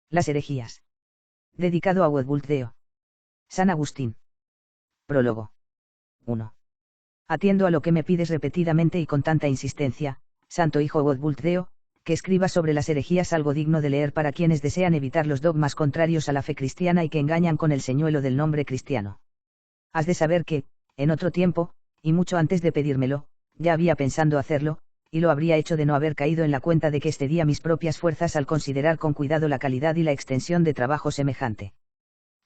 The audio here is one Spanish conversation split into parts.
Las herejías. Dedicado a Woodbuldeo. San Agustín. Prólogo. 1. Atiendo a lo que me pides repetidamente y con tanta insistencia, Santo Hijo Woodbuldeo, que escriba sobre las herejías algo digno de leer para quienes desean evitar los dogmas contrarios a la fe cristiana y que engañan con el señuelo del nombre cristiano. Has de saber que, en otro tiempo, y mucho antes de pedírmelo, ya había pensado hacerlo, y lo habría hecho de no haber caído en la cuenta de que excedía mis propias fuerzas al considerar con cuidado la calidad y la extensión de trabajo semejante.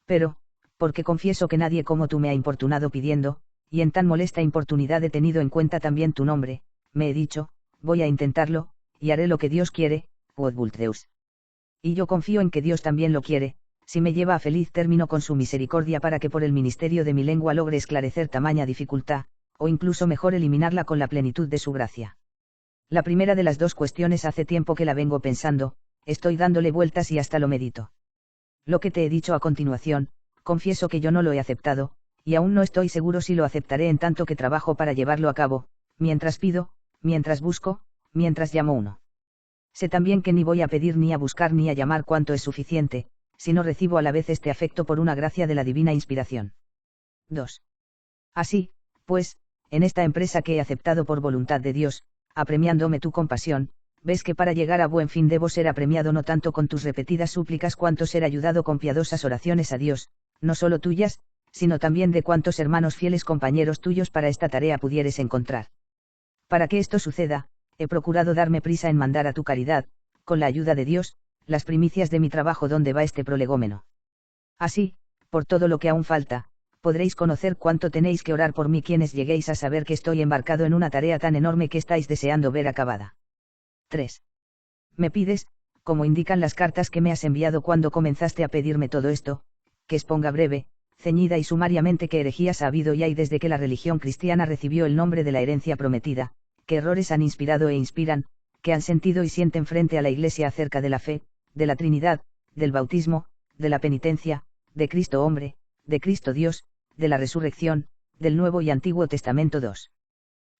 Pero, porque confieso que nadie como tú me ha importunado pidiendo, y en tan molesta importunidad he tenido en cuenta también tu nombre, me he dicho, voy a intentarlo, y haré lo que Dios quiere, Woodbuldeus. Y yo confío en que Dios también lo quiere, si me lleva a feliz término con su misericordia para que por el ministerio de mi lengua logre esclarecer tamaña dificultad, o incluso mejor eliminarla con la plenitud de su gracia. La primera de las dos cuestiones hace tiempo que la vengo pensando, estoy dándole vueltas y hasta lo medito. Lo que te he dicho a continuación, confieso que yo no lo he aceptado, y aún no estoy seguro si lo aceptaré en tanto que trabajo para llevarlo a cabo, mientras pido, mientras busco, mientras llamo uno. Sé también que ni voy a pedir ni a buscar ni a llamar cuanto es suficiente, sino recibo a la vez este afecto por una gracia de la divina inspiración. 2. Así, pues, en esta empresa que he aceptado por voluntad de Dios, apremiándome tu compasión, ves que para llegar a buen fin debo ser apremiado no tanto con tus repetidas súplicas cuanto ser ayudado con piadosas oraciones a Dios, no solo tuyas, sino también de cuantos hermanos fieles compañeros tuyos para esta tarea pudieres encontrar. Para que esto suceda, he procurado darme prisa en mandar a tu caridad, con la ayuda de Dios, las primicias de mi trabajo donde va este prolegómeno. Así, por todo lo que aún falta, podréis conocer cuánto tenéis que orar por mí quienes lleguéis a saber que estoy embarcado en una tarea tan enorme que estáis deseando ver acabada. 3. Me pides, como indican las cartas que me has enviado cuando comenzaste a pedirme todo esto, que exponga breve, ceñida y sumariamente qué herejías ha habido y hay desde que la religión cristiana recibió el nombre de la herencia prometida, qué errores han inspirado e inspiran, que han sentido y sienten frente a la Iglesia acerca de la fe, de la Trinidad, del bautismo, de la penitencia, de Cristo hombre, de Cristo Dios, de la resurrección, del Nuevo y Antiguo Testamento 2.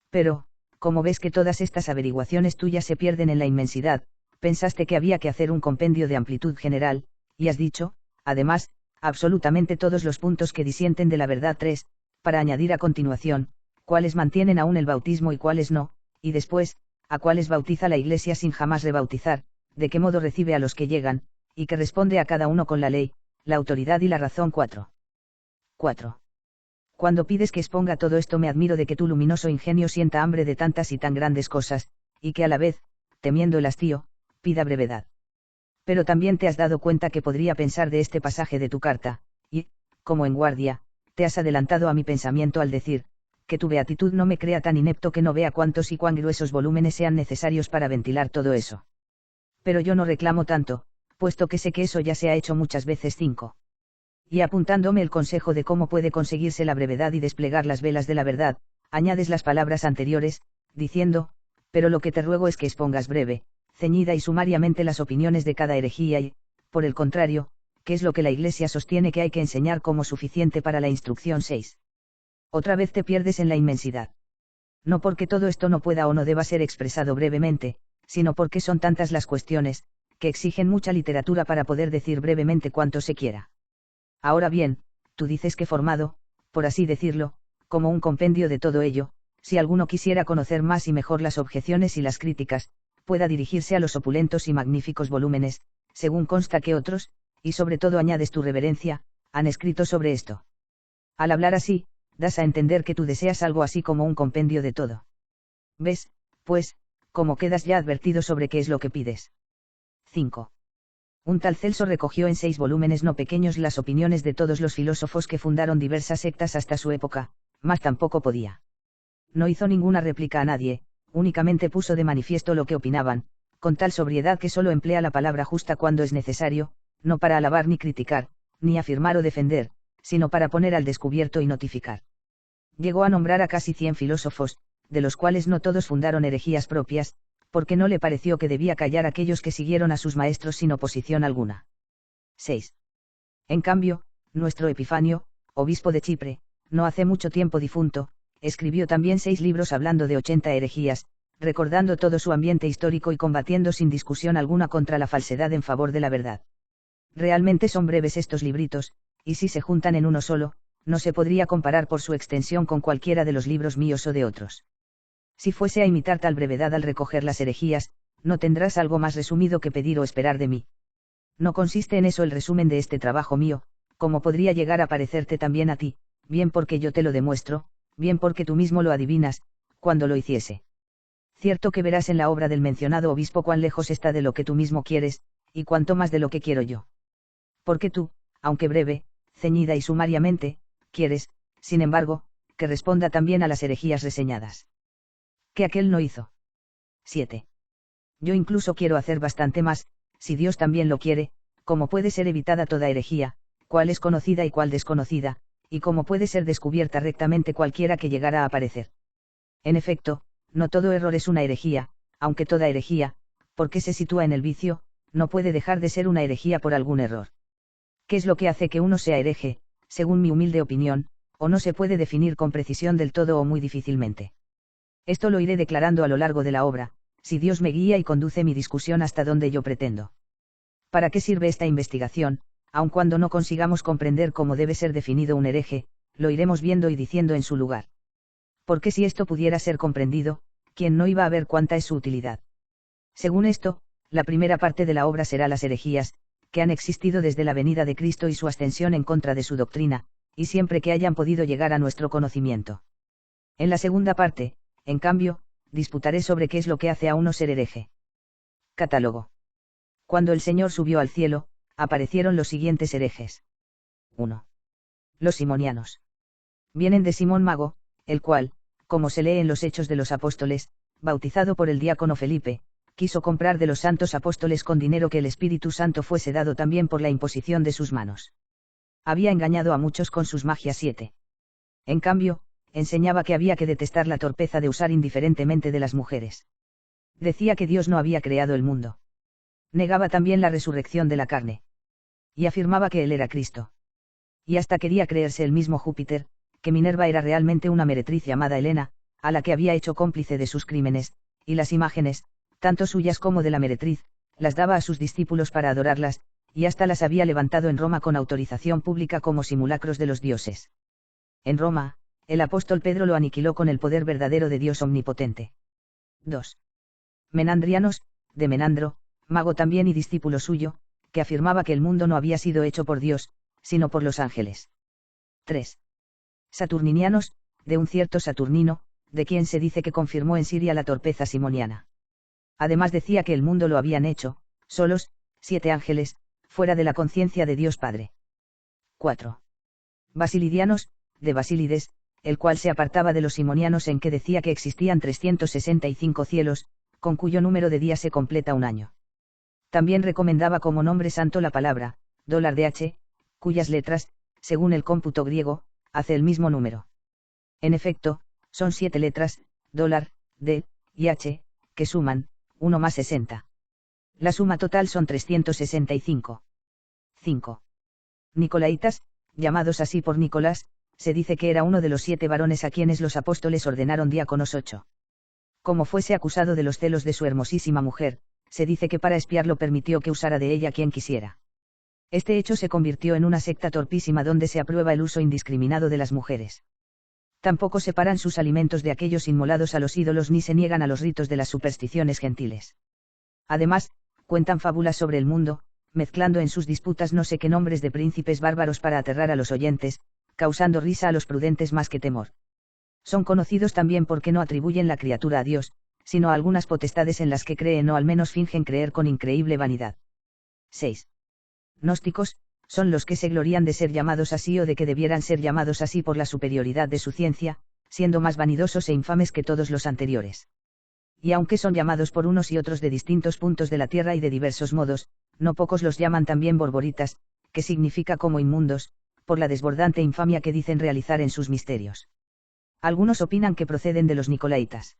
Pero, como ves que todas estas averiguaciones tuyas se pierden en la inmensidad, pensaste que había que hacer un compendio de amplitud general, y has dicho, además, absolutamente todos los puntos que disienten de la verdad 3, para añadir a continuación, cuáles mantienen aún el bautismo y cuáles no, y después, a cuáles bautiza la Iglesia sin jamás rebautizar, de qué modo recibe a los que llegan, y que responde a cada uno con la ley, la autoridad y la razón 4. 4. Cuando pides que exponga todo esto me admiro de que tu luminoso ingenio sienta hambre de tantas y tan grandes cosas, y que a la vez, temiendo el hastío, pida brevedad. Pero también te has dado cuenta que podría pensar de este pasaje de tu carta, y, como en guardia, te has adelantado a mi pensamiento al decir, que tu beatitud no me crea tan inepto que no vea cuántos y cuán gruesos volúmenes sean necesarios para ventilar todo eso. Pero yo no reclamo tanto, puesto que sé que eso ya se ha hecho muchas veces 5. Y apuntándome el consejo de cómo puede conseguirse la brevedad y desplegar las velas de la verdad, añades las palabras anteriores, diciendo, pero lo que te ruego es que expongas breve, ceñida y sumariamente las opiniones de cada herejía y, por el contrario, que es lo que la Iglesia sostiene que hay que enseñar como suficiente para la instrucción 6. Otra vez te pierdes en la inmensidad. No porque todo esto no pueda o no deba ser expresado brevemente, sino porque son tantas las cuestiones, que exigen mucha literatura para poder decir brevemente cuanto se quiera. Ahora bien, tú dices que formado, por así decirlo, como un compendio de todo ello, si alguno quisiera conocer más y mejor las objeciones y las críticas, pueda dirigirse a los opulentos y magníficos volúmenes, según consta que otros, y sobre todo añades tu reverencia, han escrito sobre esto. Al hablar así, das a entender que tú deseas algo así como un compendio de todo. ¿Ves, pues, cómo quedas ya advertido sobre qué es lo que pides? 5. Un tal Celso recogió en 6 volúmenes no pequeños las opiniones de todos los filósofos que fundaron diversas sectas hasta su época, mas tampoco podía. No hizo ninguna réplica a nadie, únicamente puso de manifiesto lo que opinaban, con tal sobriedad que solo emplea la palabra justa cuando es necesario, no para alabar ni criticar, ni afirmar o defender, sino para poner al descubierto y notificar. Llegó a nombrar a casi 100 filósofos, de los cuales no todos fundaron herejías propias, porque no le pareció que debía callar aquellos que siguieron a sus maestros sin oposición alguna. 6. En cambio, nuestro Epifanio, obispo de Chipre, no hace mucho tiempo difunto, escribió también 6 libros hablando de 80 herejías, recordando todo su ambiente histórico y combatiendo sin discusión alguna contra la falsedad en favor de la verdad. Realmente son breves estos libritos, y si se juntan en uno solo, no se podría comparar por su extensión con cualquiera de los libros míos o de otros. Si fuese a imitar tal brevedad al recoger las herejías, no tendrás algo más resumido que pedir o esperar de mí. No consiste en eso el resumen de este trabajo mío, como podría llegar a parecerte también a ti, bien porque yo te lo demuestro, bien porque tú mismo lo adivinas, cuando lo hiciese. Cierto que verás en la obra del mencionado obispo cuán lejos está de lo que tú mismo quieres, y cuánto más de lo que quiero yo. Porque tú, aunque breve, ceñida y sumariamente, quieres, sin embargo, que responda también a las herejías reseñadas. Que aquel no hizo. 7. Yo incluso quiero hacer bastante más, si Dios también lo quiere, cómo puede ser evitada toda herejía, cuál es conocida y cuál desconocida, y cómo puede ser descubierta rectamente cualquiera que llegara a aparecer. En efecto, no todo error es una herejía, aunque toda herejía, porque se sitúa en el vicio, no puede dejar de ser una herejía por algún error. ¿Qué es lo que hace que uno sea hereje, según mi humilde opinión, o no se puede definir con precisión del todo o muy difícilmente? Esto lo iré declarando a lo largo de la obra, si Dios me guía y conduce mi discusión hasta donde yo pretendo. ¿Para qué sirve esta investigación? Aun cuando no consigamos comprender cómo debe ser definido un hereje, lo iremos viendo y diciendo en su lugar. Porque si esto pudiera ser comprendido, ¿quién no iba a ver cuánta es su utilidad? Según esto, la primera parte de la obra será las herejías, que han existido desde la venida de Cristo y su ascensión en contra de su doctrina, y siempre que hayan podido llegar a nuestro conocimiento. En la segunda parte, en cambio, disputaré sobre qué es lo que hace a uno ser hereje. Catálogo. Cuando el Señor subió al cielo, aparecieron los siguientes herejes. 1. Los simonianos. Vienen de Simón Mago, el cual, como se lee en los Hechos de los Apóstoles, bautizado por el diácono Felipe, quiso comprar de los santos apóstoles con dinero que el Espíritu Santo fuese dado también por la imposición de sus manos. Había engañado a muchos con sus magias. 7. En cambio, enseñaba que había que detestar la torpeza de usar indiferentemente de las mujeres. Decía que Dios no había creado el mundo. Negaba también la resurrección de la carne. Y afirmaba que él era Cristo. Y hasta quería creerse el mismo Júpiter, que Minerva era realmente una meretriz llamada Helena, a la que había hecho cómplice de sus crímenes, y las imágenes, tanto suyas como de la meretriz, las daba a sus discípulos para adorarlas, y hasta las había levantado en Roma con autorización pública como simulacros de los dioses. En Roma, el apóstol Pedro lo aniquiló con el poder verdadero de Dios omnipotente. 2. Menandrianos, de Menandro, mago también y discípulo suyo, que afirmaba que el mundo no había sido hecho por Dios, sino por los ángeles. 3. Saturninianos, de un cierto Saturnino, de quien se dice que confirmó en Siria la torpeza simoniana. Además decía que el mundo lo habían hecho, solos, 7 ángeles, fuera de la conciencia de Dios Padre. 4. Basilidianos, de Basílides, el cual se apartaba de los simonianos en que decía que existían 365 cielos, con cuyo número de días se completa un año. También recomendaba como nombre santo la palabra, $H, cuyas letras, según el cómputo griego, hace el mismo número. En efecto, son 7 letras, $D y H, que suman, 1 más 60. La suma total son 365. 5. Nicolaitas, llamados así por Nicolás, se dice que era uno de los 7 varones a quienes los apóstoles ordenaron diáconos. 8. Como fuese acusado de los celos de su hermosísima mujer, se dice que para espiarlo permitió que usara de ella quien quisiera. Este hecho se convirtió en una secta torpísima donde se aprueba el uso indiscriminado de las mujeres. Tampoco separan sus alimentos de aquellos inmolados a los ídolos ni se niegan a los ritos de las supersticiones gentiles. Además, cuentan fábulas sobre el mundo, mezclando en sus disputas no sé qué nombres de príncipes bárbaros para aterrar a los oyentes, causando risa a los prudentes más que temor. Son conocidos también porque no atribuyen la criatura a Dios, sino a algunas potestades en las que creen o al menos fingen creer con increíble vanidad. 6. Gnósticos, son los que se glorían de ser llamados así o de que debieran ser llamados así por la superioridad de su ciencia, siendo más vanidosos e infames que todos los anteriores. Y aunque son llamados por unos y otros de distintos puntos de la tierra y de diversos modos, no pocos los llaman también borboritas, que significa como inmundos, por la desbordante infamia que dicen realizar en sus misterios. Algunos opinan que proceden de los nicolaitas.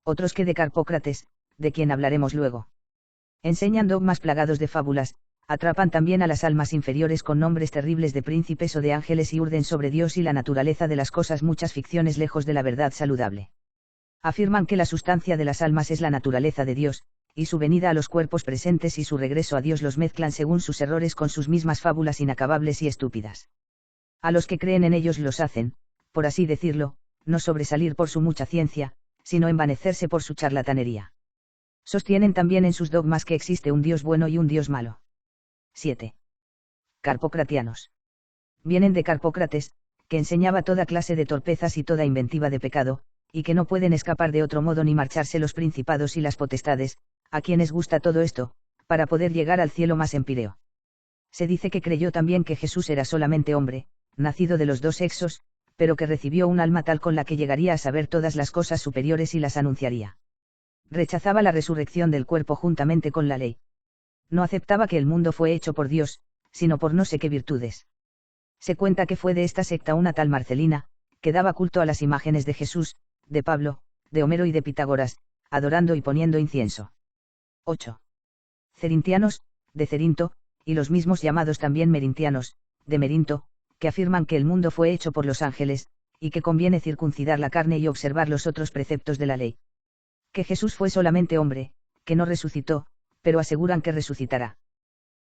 Otros que de Carpócrates, de quien hablaremos luego. Enseñan dogmas plagados de fábulas, atrapan también a las almas inferiores con nombres terribles de príncipes o de ángeles y urden sobre Dios y la naturaleza de las cosas muchas ficciones lejos de la verdad saludable. Afirman que la sustancia de las almas es la naturaleza de Dios, y su venida a los cuerpos presentes y su regreso a Dios los mezclan según sus errores con sus mismas fábulas inacabables y estúpidas. A los que creen en ellos los hacen, por así decirlo, no sobresalir por su mucha ciencia, sino envanecerse por su charlatanería. Sostienen también en sus dogmas que existe un Dios bueno y un Dios malo. 7. Carpocratianos. Vienen de Carpócrates, que enseñaba toda clase de torpezas y toda inventiva de pecado, y que no pueden escapar de otro modo ni marcharse los principados y las potestades, a quienes gusta todo esto, para poder llegar al cielo más empíreo. Se dice que creyó también que Jesús era solamente hombre, nacido de los dos sexos, pero que recibió un alma tal con la que llegaría a saber todas las cosas superiores y las anunciaría. Rechazaba la resurrección del cuerpo juntamente con la ley. No aceptaba que el mundo fue hecho por Dios, sino por no sé qué virtudes. Se cuenta que fue de esta secta una tal Marcelina, que daba culto a las imágenes de Jesús, de Pablo, de Homero y de Pitágoras, adorando y poniendo incienso. 8. Cerintianos, de Cerinto, y los mismos llamados también merintianos, de Merinto, que afirman que el mundo fue hecho por los ángeles, y que conviene circuncidar la carne y observar los otros preceptos de la ley. Que Jesús fue solamente hombre, que no resucitó, pero aseguran que resucitará.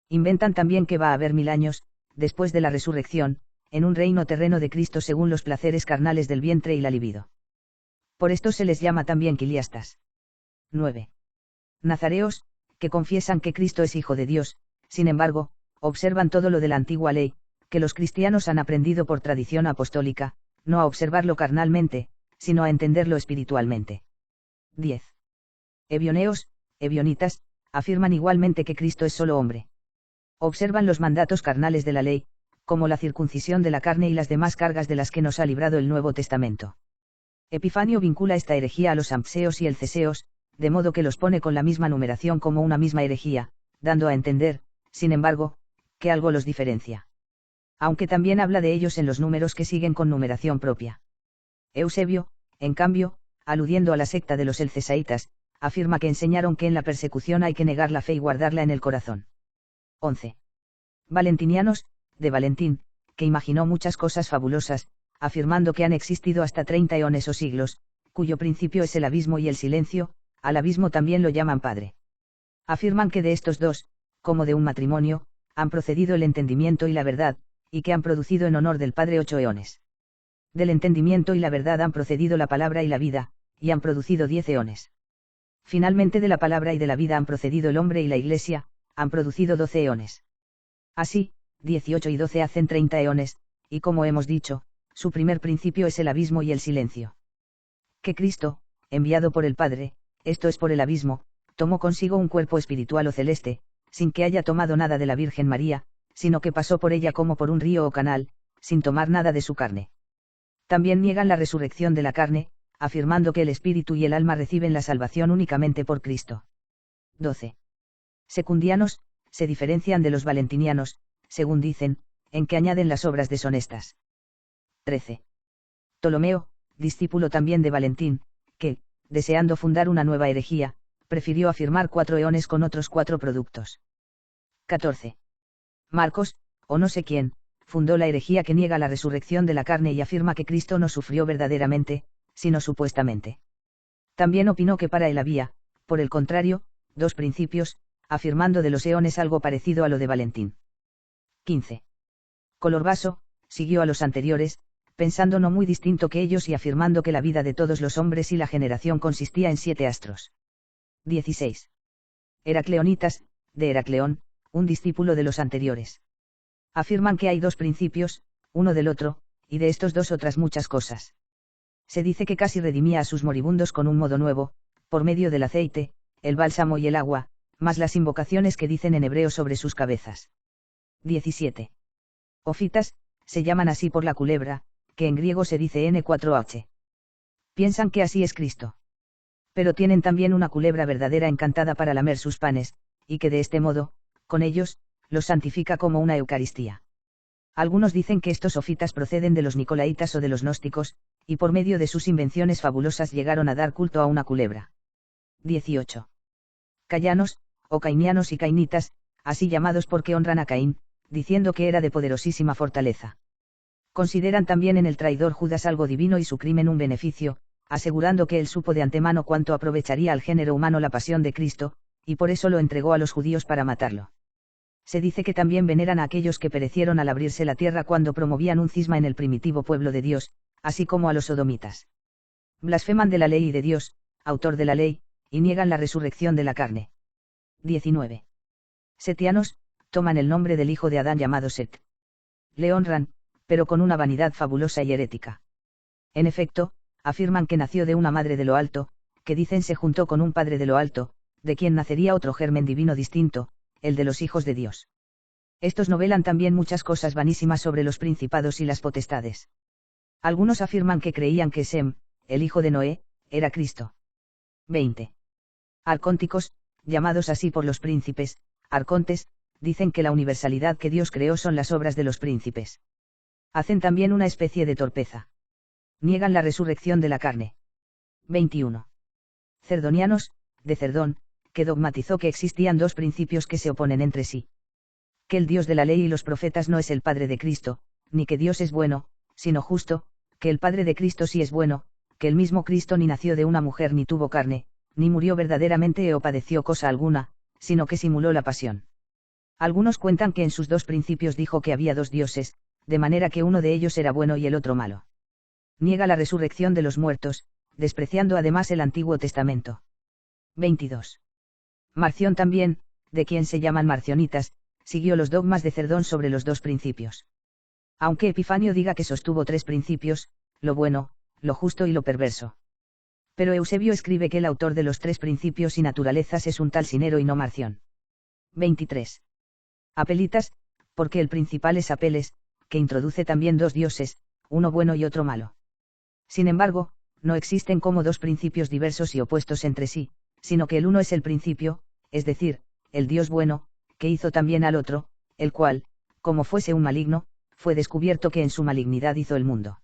Inventan también que va a haber 1000 años, después de la resurrección, en un reino terreno de Cristo según los placeres carnales del vientre y la libido. Por esto se les llama también quiliastas. 9. Nazareos, que confiesan que Cristo es Hijo de Dios, sin embargo, observan todo lo de la antigua ley, que los cristianos han aprendido por tradición apostólica, no a observarlo carnalmente, sino a entenderlo espiritualmente. 10. Ebioneos, ebionitas, afirman igualmente que Cristo es solo hombre. Observan los mandatos carnales de la ley, como la circuncisión de la carne y las demás cargas de las que nos ha librado el Nuevo Testamento. Epifanio vincula esta herejía a los ampseos y el ceseos, de modo que los pone con la misma numeración como una misma herejía, dando a entender, sin embargo, que algo los diferencia. Aunque también habla de ellos en los números que siguen con numeración propia. Eusebio, en cambio, aludiendo a la secta de los elcesaitas, afirma que enseñaron que en la persecución hay que negar la fe y guardarla en el corazón. 11. Valentinianos, de Valentín, que imaginó muchas cosas fabulosas, afirmando que han existido hasta 30 eones o siglos, cuyo principio es el abismo y el silencio, al abismo también lo llaman padre. Afirman que de estos dos, como de un matrimonio, han procedido el entendimiento y la verdad, y que han producido en honor del Padre 8 eones. Del entendimiento y la verdad han procedido la palabra y la vida, y han producido 10 eones. Finalmente de la palabra y de la vida han procedido el hombre y la Iglesia, han producido 12 eones. Así, 18 y 12 hacen 30 eones, y como hemos dicho, su primer principio es el abismo y el silencio. Que Cristo, enviado por el Padre, esto es por el abismo, tomó consigo un cuerpo espiritual o celeste, sin que haya tomado nada de la Virgen María, sino que pasó por ella como por un río o canal, sin tomar nada de su carne. También niegan la resurrección de la carne, afirmando que el espíritu y el alma reciben la salvación únicamente por Cristo. 12. Secundianos, se diferencian de los valentinianos, según dicen, en que añaden las obras deshonestas. 13. Ptolomeo, discípulo también de Valentín, que, deseando fundar una nueva herejía, prefirió afirmar 4 eones con otros 4 productos. 14. Marcos, o no sé quién, fundó la herejía que niega la resurrección de la carne y afirma que Cristo no sufrió verdaderamente, sino supuestamente. También opinó que para él había, por el contrario, 2 principios, afirmando de los eones algo parecido a lo de Valentín. 15. Colorbaso, siguió a los anteriores, pensando no muy distinto que ellos y afirmando que la vida de todos los hombres y la generación consistía en 7 astros. 16. Heracleonitas, de Heracleón, un discípulo de los anteriores. Afirman que hay 2 principios, uno del otro, y de estos 2 otras muchas cosas. Se dice que casi redimía a sus moribundos con un modo nuevo, por medio del aceite, el bálsamo y el agua, más las invocaciones que dicen en hebreo sobre sus cabezas. 17. Ofitas, se llaman así por la culebra, que en griego se dice N4H. Piensan que así es Cristo. Pero tienen también una culebra verdadera encantada para lamer sus panes, y que de este modo, con ellos, los santifica como una Eucaristía. Algunos dicen que estos ofitas proceden de los nicolaitas o de los gnósticos, y por medio de sus invenciones fabulosas llegaron a dar culto a una culebra. 18. Cayanos, o cainianos y cainitas, así llamados porque honran a Caín, diciendo que era de poderosísima fortaleza. Consideran también en el traidor Judas algo divino y su crimen un beneficio, asegurando que él supo de antemano cuánto aprovecharía al género humano la pasión de Cristo, y por eso lo entregó a los judíos para matarlo. Se dice que también veneran a aquellos que perecieron al abrirse la tierra cuando promovían un cisma en el primitivo pueblo de Dios, así como a los sodomitas. Blasfeman de la ley y de Dios, autor de la ley, y niegan la resurrección de la carne. 19. Setianos, toman el nombre del hijo de Adán llamado Set. Le honran, pero con una vanidad fabulosa y herética. En efecto, afirman que nació de una madre de lo alto, que dicen se juntó con un padre de lo alto, de quien nacería otro germen divino distinto, el de los hijos de Dios. Estos novelan también muchas cosas vanísimas sobre los principados y las potestades. Algunos afirman que creían que Sem, el hijo de Noé, era Cristo. 20. Arcónticos, llamados así por los príncipes, arcontes, dicen que la universalidad que Dios creó son las obras de los príncipes. Hacen también una especie de torpeza. Niegan la resurrección de la carne. 21. Cerdonianos, de Cerdón, que dogmatizó que existían dos principios que se oponen entre sí. Que el Dios de la ley y los profetas no es el Padre de Cristo, ni que Dios es bueno, sino justo, que el Padre de Cristo sí es bueno, que el mismo Cristo ni nació de una mujer ni tuvo carne, ni murió verdaderamente o padeció cosa alguna, sino que simuló la pasión. Algunos cuentan que en sus dos principios dijo que había dos dioses, de manera que uno de ellos era bueno y el otro malo. Niega la resurrección de los muertos, despreciando además el Antiguo Testamento. 22. Marción también, de quien se llaman marcionitas, siguió los dogmas de Cerdón sobre los dos principios. Aunque Epifanio diga que sostuvo tres principios, lo bueno, lo justo y lo perverso. Pero Eusebio escribe que el autor de los tres principios y naturalezas es un tal Sinero y no Marción. 23. Apelitas, porque el principal es Apeles, que introduce también dos dioses, uno bueno y otro malo. Sin embargo, no existen como dos principios diversos y opuestos entre sí, sino que el uno es el principio, es decir, el Dios bueno, que hizo también al otro, el cual, como fuese un maligno, fue descubierto que en su malignidad hizo el mundo.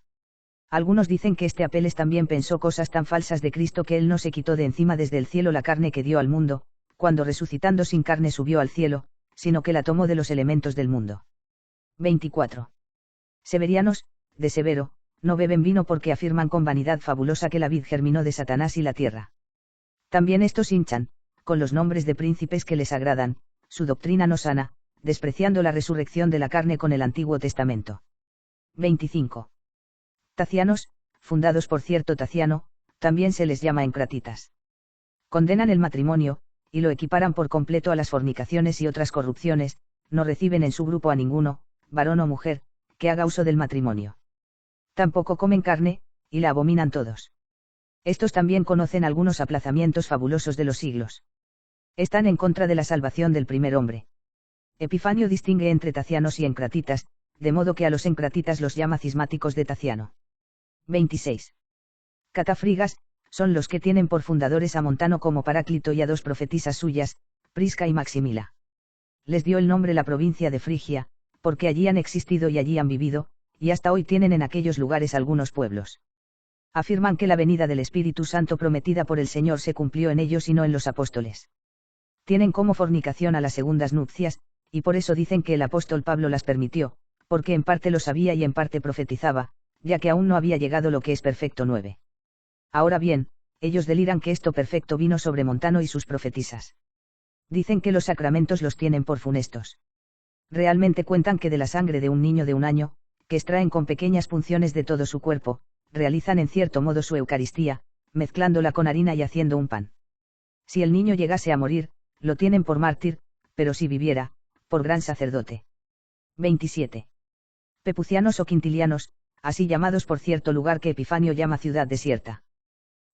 Algunos dicen que este Apeles también pensó cosas tan falsas de Cristo que él no se quitó de encima desde el cielo la carne que dio al mundo, cuando resucitando sin carne subió al cielo, sino que la tomó de los elementos del mundo. 24. Severianos, de Severo, no beben vino porque afirman con vanidad fabulosa que la vid germinó de Satanás y la tierra. También estos hinchan, con los nombres de príncipes que les agradan, su doctrina no sana, despreciando la resurrección de la carne con el Antiguo Testamento. 25. Tacianos, fundados por cierto Taciano, también se les llama encratitas. Condenan el matrimonio, y lo equiparan por completo a las fornicaciones y otras corrupciones, no reciben en su grupo a ninguno, varón o mujer, que haga uso del matrimonio. Tampoco comen carne, y la abominan todos. Estos también conocen algunos aplazamientos fabulosos de los siglos. Están en contra de la salvación del primer hombre. Epifanio distingue entre tacianos y encratitas, de modo que a los encratitas los llama cismáticos de Taciano. 26. Catafrigas, son los que tienen por fundadores a Montano como Paráclito y a dos profetisas suyas, Prisca y Maximila. Les dio el nombre la provincia de Frigia, porque allí han existido y allí han vivido, y hasta hoy tienen en aquellos lugares algunos pueblos. Afirman que la venida del Espíritu Santo prometida por el Señor se cumplió en ellos y no en los apóstoles. Tienen como fornicación a las segundas nupcias, y por eso dicen que el apóstol Pablo las permitió, porque en parte lo sabía y en parte profetizaba, ya que aún no había llegado lo que es perfecto 9. Ahora bien, ellos deliran que esto perfecto vino sobre Montano y sus profetisas. Dicen que los sacramentos los tienen por funestos. Realmente cuentan que de la sangre de un niño de un año, que extraen con pequeñas punciones de todo su cuerpo, realizan en cierto modo su Eucaristía, mezclándola con harina y haciendo un pan. Si el niño llegase a morir, lo tienen por mártir, pero si viviera, por gran sacerdote. 27. Pepucianos o quintilianos, así llamados por cierto lugar que Epifanio llama ciudad desierta.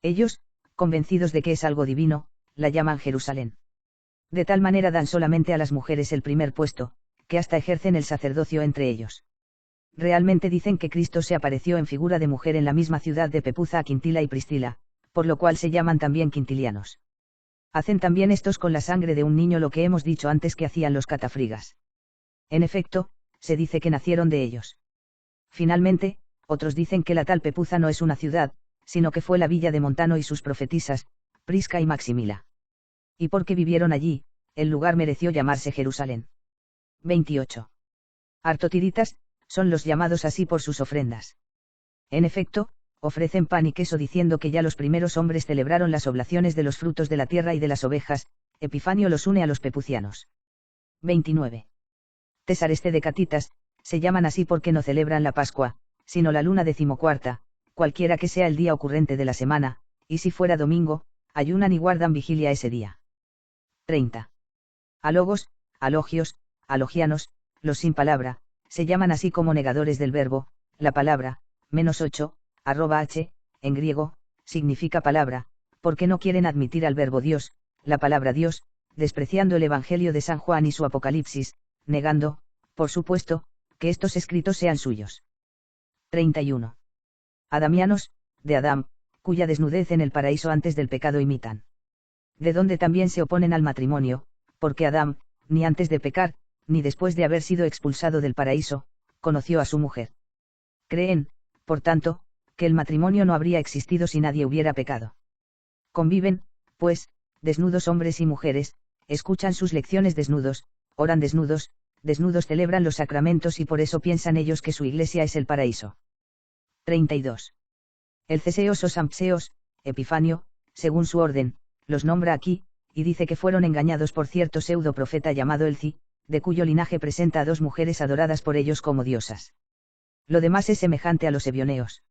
Ellos, convencidos de que es algo divino, la llaman Jerusalén. De tal manera dan solamente a las mujeres el primer puesto, que hasta ejercen el sacerdocio entre ellos. Realmente dicen que Cristo se apareció en figura de mujer en la misma ciudad de Pepuza a Quintila y Pristila, por lo cual se llaman también quintilianos. Hacen también estos con la sangre de un niño lo que hemos dicho antes que hacían los catafrigas. En efecto, se dice que nacieron de ellos. Finalmente, otros dicen que la tal Pepuza no es una ciudad, sino que fue la villa de Montano y sus profetisas, Prisca y Maximila. Y porque vivieron allí, el lugar mereció llamarse Jerusalén. 28. Artotiditas, son los llamados así por sus ofrendas. En efecto, ofrecen pan y queso diciendo que ya los primeros hombres celebraron las oblaciones de los frutos de la tierra y de las ovejas, Epifanio los une a los pepucianos. 29. Tesareste de Catitas, se llaman así porque no celebran la Pascua, sino la luna decimocuarta, cualquiera que sea el día ocurrente de la semana, y si fuera domingo, ayunan y guardan vigilia ese día. 30. Alogos, alogios, alogianos, los sin palabra, se llaman así como negadores del verbo, la palabra, -8, @h, en griego, significa palabra, porque no quieren admitir al verbo Dios, la palabra Dios, despreciando el Evangelio de San Juan y su Apocalipsis, negando, por supuesto, que estos escritos sean suyos. 31. Adamianos, de Adán, cuya desnudez en el paraíso antes del pecado imitan. De donde también se oponen al matrimonio, porque Adán, ni antes de pecar, ni después de haber sido expulsado del paraíso, conoció a su mujer. Creen, por tanto, que el matrimonio no habría existido si nadie hubiera pecado. Conviven, pues, desnudos hombres y mujeres, escuchan sus lecciones desnudos, oran desnudos, desnudos celebran los sacramentos y por eso piensan ellos que su iglesia es el paraíso. 32. El Ceseos o Sampseos, Epifanio, según su orden, los nombra aquí, y dice que fueron engañados por cierto pseudo profeta llamado Elci, de cuyo linaje presenta a dos mujeres adoradas por ellos como diosas. Lo demás es semejante a los ebioneos.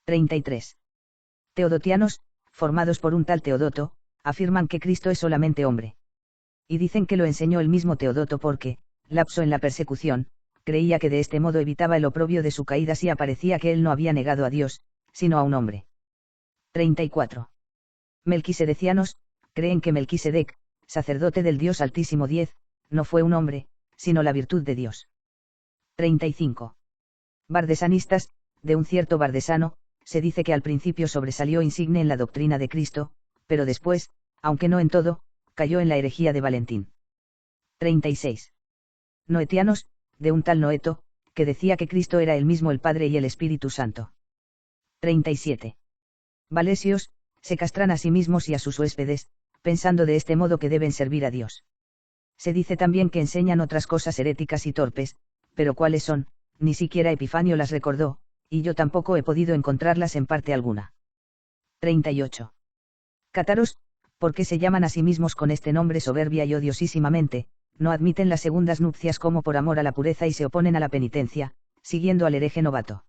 33. Teodotianos, formados por un tal Teodoto, afirman que Cristo es solamente hombre. Y dicen que lo enseñó el mismo Teodoto porque, lapso en la persecución, creía que de este modo evitaba el oprobio de su caída si aparecía que él no había negado a Dios, sino a un hombre. 34. Melquisedecianos, creen que Melquisedec, sacerdote del Dios Altísimo 10, no fue un hombre, sino la virtud de Dios. 35. Bardesanistas, de un cierto Bardesano, se dice que al principio sobresalió insigne en la doctrina de Cristo, pero después, aunque no en todo, cayó en la herejía de Valentín. 36. Noetianos, de un tal Noeto, que decía que Cristo era el mismo el Padre y el Espíritu Santo. 37. Valesios, se castran a sí mismos y a sus huéspedes, pensando de este modo que deben servir a Dios. Se dice también que enseñan otras cosas heréticas y torpes, pero cuáles son, ni siquiera Epifanio las recordó, y yo tampoco he podido encontrarlas en parte alguna. 38. Cátaros, porque se llaman a sí mismos con este nombre soberbia y odiosísimamente, no admiten las segundas nupcias como por amor a la pureza y se oponen a la penitencia, siguiendo al hereje novato.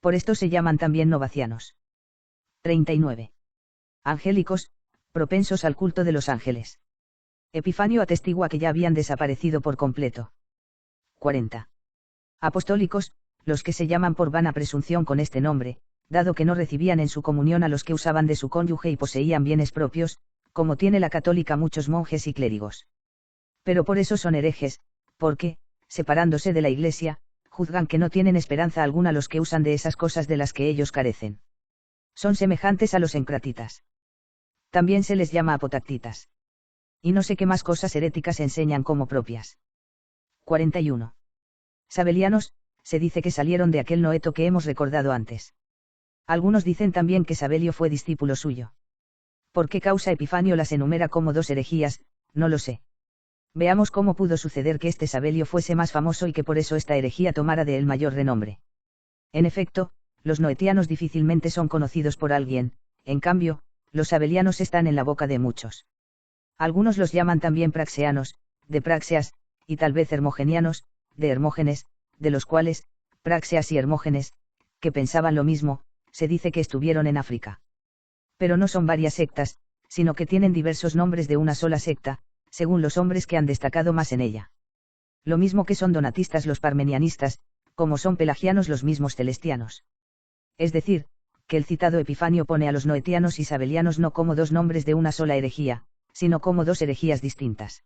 Por esto se llaman también novacianos. 39. Angélicos, propensos al culto de los ángeles. Epifanio atestigua que ya habían desaparecido por completo. 40. Apostólicos, los que se llaman por vana presunción con este nombre, dado que no recibían en su comunión a los que usaban de su cónyuge y poseían bienes propios, como tiene la católica muchos monjes y clérigos. Pero por eso son herejes, porque, separándose de la Iglesia, juzgan que no tienen esperanza alguna los que usan de esas cosas de las que ellos carecen. Son semejantes a los encratitas. También se les llama apotactitas. Y no sé qué más cosas heréticas enseñan como propias. 41. Sabelianos, se dice que salieron de aquel Noeto que hemos recordado antes. Algunos dicen también que Sabelio fue discípulo suyo. ¿Por qué causa Epifanio las enumera como dos herejías? No lo sé. Veamos cómo pudo suceder que este Sabelio fuese más famoso y que por eso esta herejía tomara de él mayor renombre. En efecto, los noetianos difícilmente son conocidos por alguien, en cambio, los sabelianos están en la boca de muchos. Algunos los llaman también praxeanos, de Praxeas, y tal vez hermogenianos, de Hermógenes, de los cuales, Praxeas y Hermógenes, que pensaban lo mismo, se dice que estuvieron en África. Pero no son varias sectas, sino que tienen diversos nombres de una sola secta, según los hombres que han destacado más en ella. Lo mismo que son donatistas los parmenianistas, como son pelagianos los mismos celestianos. Es decir, que el citado Epifanio pone a los noetianos y sabelianos no como dos nombres de una sola herejía, sino como dos herejías distintas.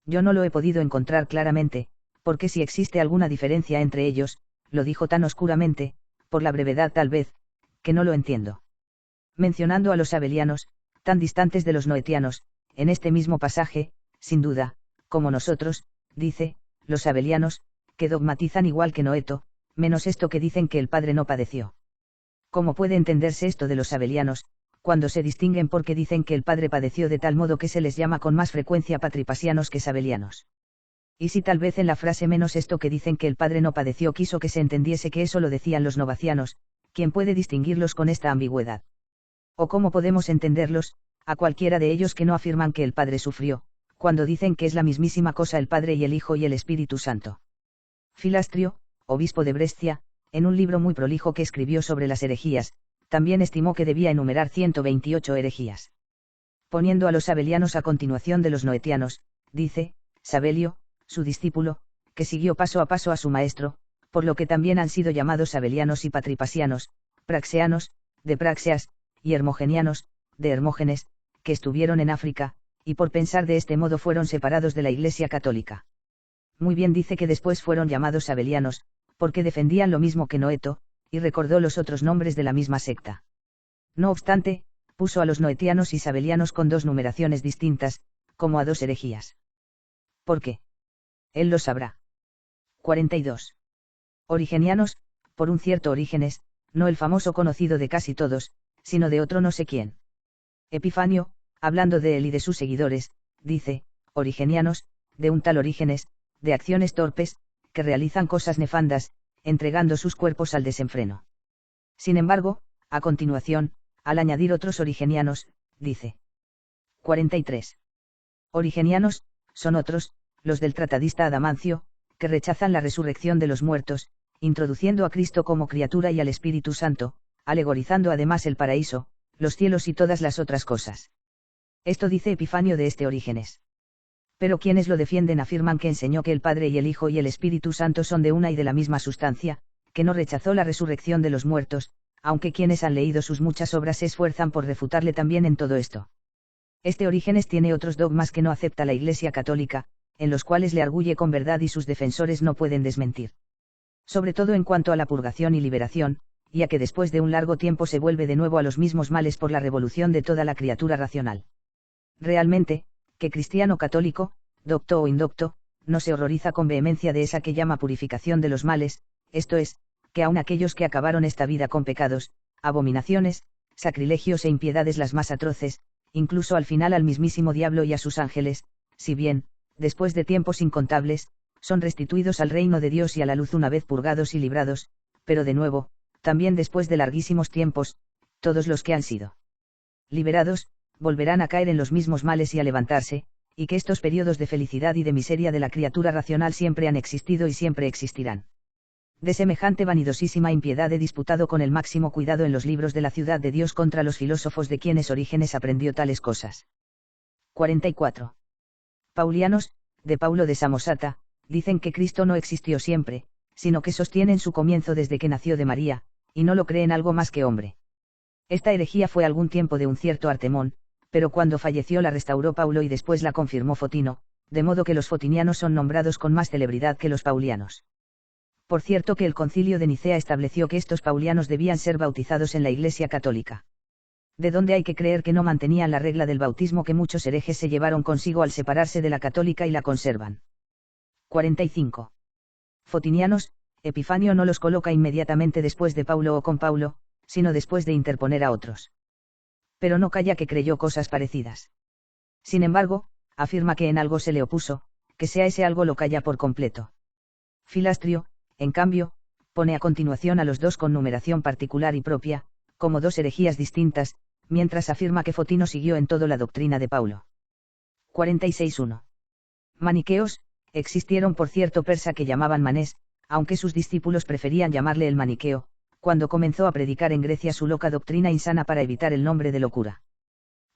Yo no lo he podido encontrar claramente, porque si existe alguna diferencia entre ellos, lo dijo tan oscuramente, por la brevedad tal vez, que no lo entiendo. Mencionando a los sabelianos, tan distantes de los noetianos, en este mismo pasaje, sin duda, como nosotros, dice, los sabelianos, que dogmatizan igual que Noeto, menos esto que dicen que el Padre no padeció. ¿Cómo puede entenderse esto de los sabelianos, cuando se distinguen porque dicen que el Padre padeció de tal modo que se les llama con más frecuencia patripasianos que sabelianos? Y si tal vez en la frase menos esto que dicen que el Padre no padeció quiso que se entendiese que eso lo decían los novacianos, ¿quién puede distinguirlos con esta ambigüedad? ¿O cómo podemos entenderlos, a cualquiera de ellos que no afirman que el Padre sufrió, cuando dicen que es la mismísima cosa el Padre y el Hijo y el Espíritu Santo. Filastrio, obispo de Brescia, en un libro muy prolijo que escribió sobre las herejías, también estimó que debía enumerar 128 herejías. Poniendo a los sabelianos a continuación de los noetianos, dice, Sabelio, su discípulo, que siguió paso a paso a su maestro, por lo que también han sido llamados sabelianos y patripasianos, praxeanos, de Praxeas, y hermogenianos, de Hermógenes, que estuvieron en África, y por pensar de este modo fueron separados de la Iglesia católica. Muy bien dice que después fueron llamados sabelianos, porque defendían lo mismo que Noeto, y recordó los otros nombres de la misma secta. No obstante, puso a los noetianos y sabelianos con dos numeraciones distintas, como a dos herejías. ¿Por qué? Él lo sabrá. 42. Origenianos, por un cierto Orígenes, no el famoso conocido de casi todos, sino de otro no sé quién. Epifanio, hablando de él y de sus seguidores, dice, Origenianos, de un tal Orígenes, de acciones torpes, que realizan cosas nefandas, entregando sus cuerpos al desenfreno. Sin embargo, a continuación, al añadir otros origenianos, dice. 43. Origenianos, son otros, los del tratadista Adamancio, que rechazan la resurrección de los muertos, introduciendo a Cristo como criatura y al Espíritu Santo, alegorizando además el paraíso, los cielos y todas las otras cosas. Esto dice Epifanio de este Orígenes. Pero quienes lo defienden afirman que enseñó que el Padre y el Hijo y el Espíritu Santo son de una y de la misma sustancia, que no rechazó la resurrección de los muertos, aunque quienes han leído sus muchas obras se esfuerzan por refutarle también en todo esto. Este Orígenes tiene otros dogmas que no acepta la Iglesia católica, en los cuales le arguye con verdad y sus defensores no pueden desmentir. Sobre todo en cuanto a la purgación y liberación, y a que después de un largo tiempo se vuelve de nuevo a los mismos males por la revolución de toda la criatura racional. Realmente, que cristiano católico, docto o indocto, no se horroriza con vehemencia de esa que llama purificación de los males, esto es, que aun aquellos que acabaron esta vida con pecados, abominaciones, sacrilegios e impiedades las más atroces, incluso al final al mismísimo diablo y a sus ángeles, si bien, después de tiempos incontables, son restituidos al reino de Dios y a la luz una vez purgados y librados, pero de nuevo, también después de larguísimos tiempos, todos los que han sido liberados, volverán a caer en los mismos males y a levantarse, y que estos periodos de felicidad y de miseria de la criatura racional siempre han existido y siempre existirán. De semejante vanidosísima impiedad he disputado con el máximo cuidado en los libros de la ciudad de Dios contra los filósofos de quienes Orígenes aprendió tales cosas. 44. Paulianos, de Paulo de Samosata, dicen que Cristo no existió siempre, sino que sostienen su comienzo desde que nació de María, y no lo creen algo más que hombre. Esta herejía fue algún tiempo de un cierto Artemón, pero cuando falleció la restauró Paulo y después la confirmó Fotino, de modo que los fotinianos son nombrados con más celebridad que los paulianos. Por cierto que el concilio de Nicea estableció que estos paulianos debían ser bautizados en la Iglesia católica. De donde hay que creer que no mantenían la regla del bautismo que muchos herejes se llevaron consigo al separarse de la católica y la conservan. 45. Fotinianos, Epifanio no los coloca inmediatamente después de Paulo o con Paulo, sino después de interponer a otros. Pero no calla que creyó cosas parecidas. Sin embargo, afirma que en algo se le opuso, que sea ese algo lo calla por completo. Filastrio, en cambio, pone a continuación a los dos con numeración particular y propia, como dos herejías distintas, mientras afirma que Fotino siguió en todo la doctrina de Paulo. 46.1. Maniqueos, existieron por cierto persa que llamaban Manés, aunque sus discípulos preferían llamarle el maniqueo, cuando comenzó a predicar en Grecia su loca doctrina insana para evitar el nombre de locura.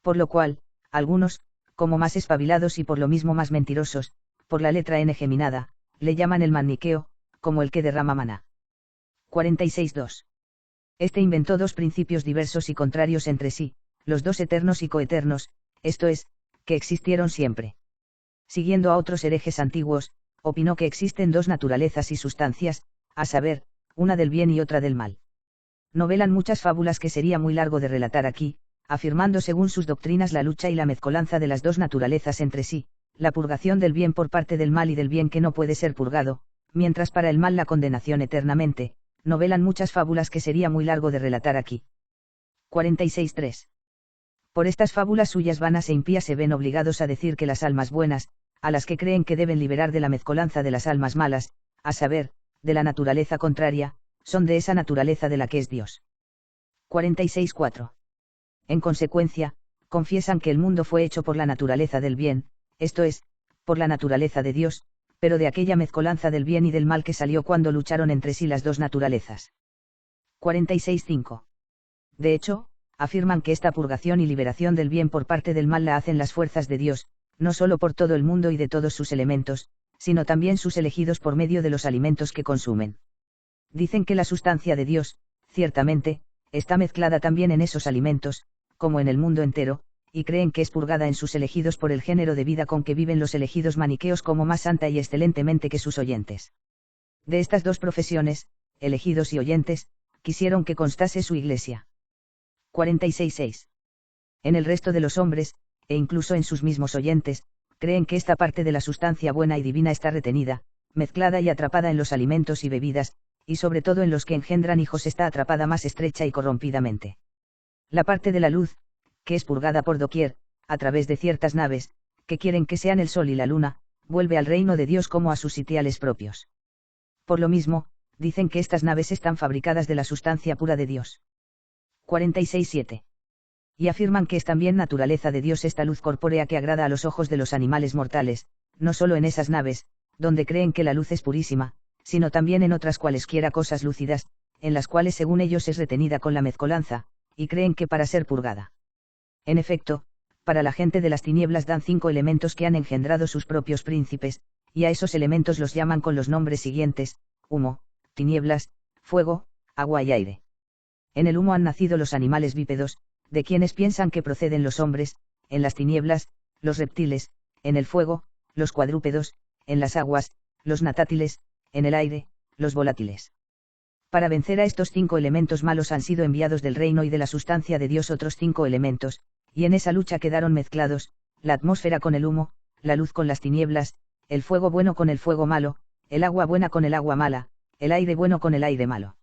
Por lo cual, algunos, como más espabilados y por lo mismo más mentirosos, por la letra N geminada, le llaman el maniqueo, como el que derrama maná. 46.2. Este inventó dos principios diversos y contrarios entre sí, los dos eternos y coeternos, esto es, que existieron siempre. Siguiendo a otros herejes antiguos, opinó que existen dos naturalezas y sustancias, a saber, una del bien y otra del mal. Novelan muchas fábulas que sería muy largo de relatar aquí, afirmando según sus doctrinas la lucha y la mezcolanza de las dos naturalezas entre sí, la purgación del bien por parte del mal y del bien que no puede ser purgado, mientras para el mal la condenación eternamente, novelan muchas fábulas que sería muy largo de relatar aquí. 46.3. Por estas fábulas suyas vanas e impías se ven obligados a decir que las almas buenas, a las que creen que deben liberar de la mezcolanza de las almas malas, a saber, de la naturaleza contraria, son de esa naturaleza de la que es Dios. 46.4. En consecuencia, confiesan que el mundo fue hecho por la naturaleza del bien, esto es, por la naturaleza de Dios, pero de aquella mezcolanza del bien y del mal que salió cuando lucharon entre sí las dos naturalezas. 46.5. De hecho, afirman que esta purgación y liberación del bien por parte del mal la hacen las fuerzas de Dios, no solo por todo el mundo y de todos sus elementos, sino también sus elegidos por medio de los alimentos que consumen. Dicen que la sustancia de Dios, ciertamente, está mezclada también en esos alimentos, como en el mundo entero, y creen que es purgada en sus elegidos por el género de vida con que viven los elegidos maniqueos como más santa y excelentemente que sus oyentes. De estas dos profesiones, elegidos y oyentes, quisieron que constase su iglesia. 46.6. En el resto de los hombres, e incluso en sus mismos oyentes, creen que esta parte de la sustancia buena y divina está retenida, mezclada y atrapada en los alimentos y bebidas, y sobre todo en los que engendran hijos está atrapada más estrecha y corrompidamente. La parte de la luz, que es purgada por doquier, a través de ciertas naves, que quieren que sean el sol y la luna, vuelve al reino de Dios como a sus sitiales propios. Por lo mismo, dicen que estas naves están fabricadas de la sustancia pura de Dios. 46.7. Y afirman que es también naturaleza de Dios esta luz corpórea que agrada a los ojos de los animales mortales, no solo en esas naves, donde creen que la luz es purísima, sino también en otras cualesquiera cosas lúcidas, en las cuales según ellos es retenida con la mezcolanza, y creen que para ser purgada. En efecto, para la gente de las tinieblas dan 5 elementos que han engendrado sus propios príncipes, y a esos elementos los llaman con los nombres siguientes: humo, tinieblas, fuego, agua y aire. En el humo han nacido los animales bípedos, de quienes piensan que proceden los hombres, en las tinieblas, los reptiles, en el fuego, los cuadrúpedos, en las aguas, los natátiles, en el aire, los volátiles. Para vencer a estos 5 elementos malos han sido enviados del reino y de la sustancia de Dios otros 5 elementos, y en esa lucha quedaron mezclados, la atmósfera con el humo, la luz con las tinieblas, el fuego bueno con el fuego malo, el agua buena con el agua mala, el aire bueno con el aire malo.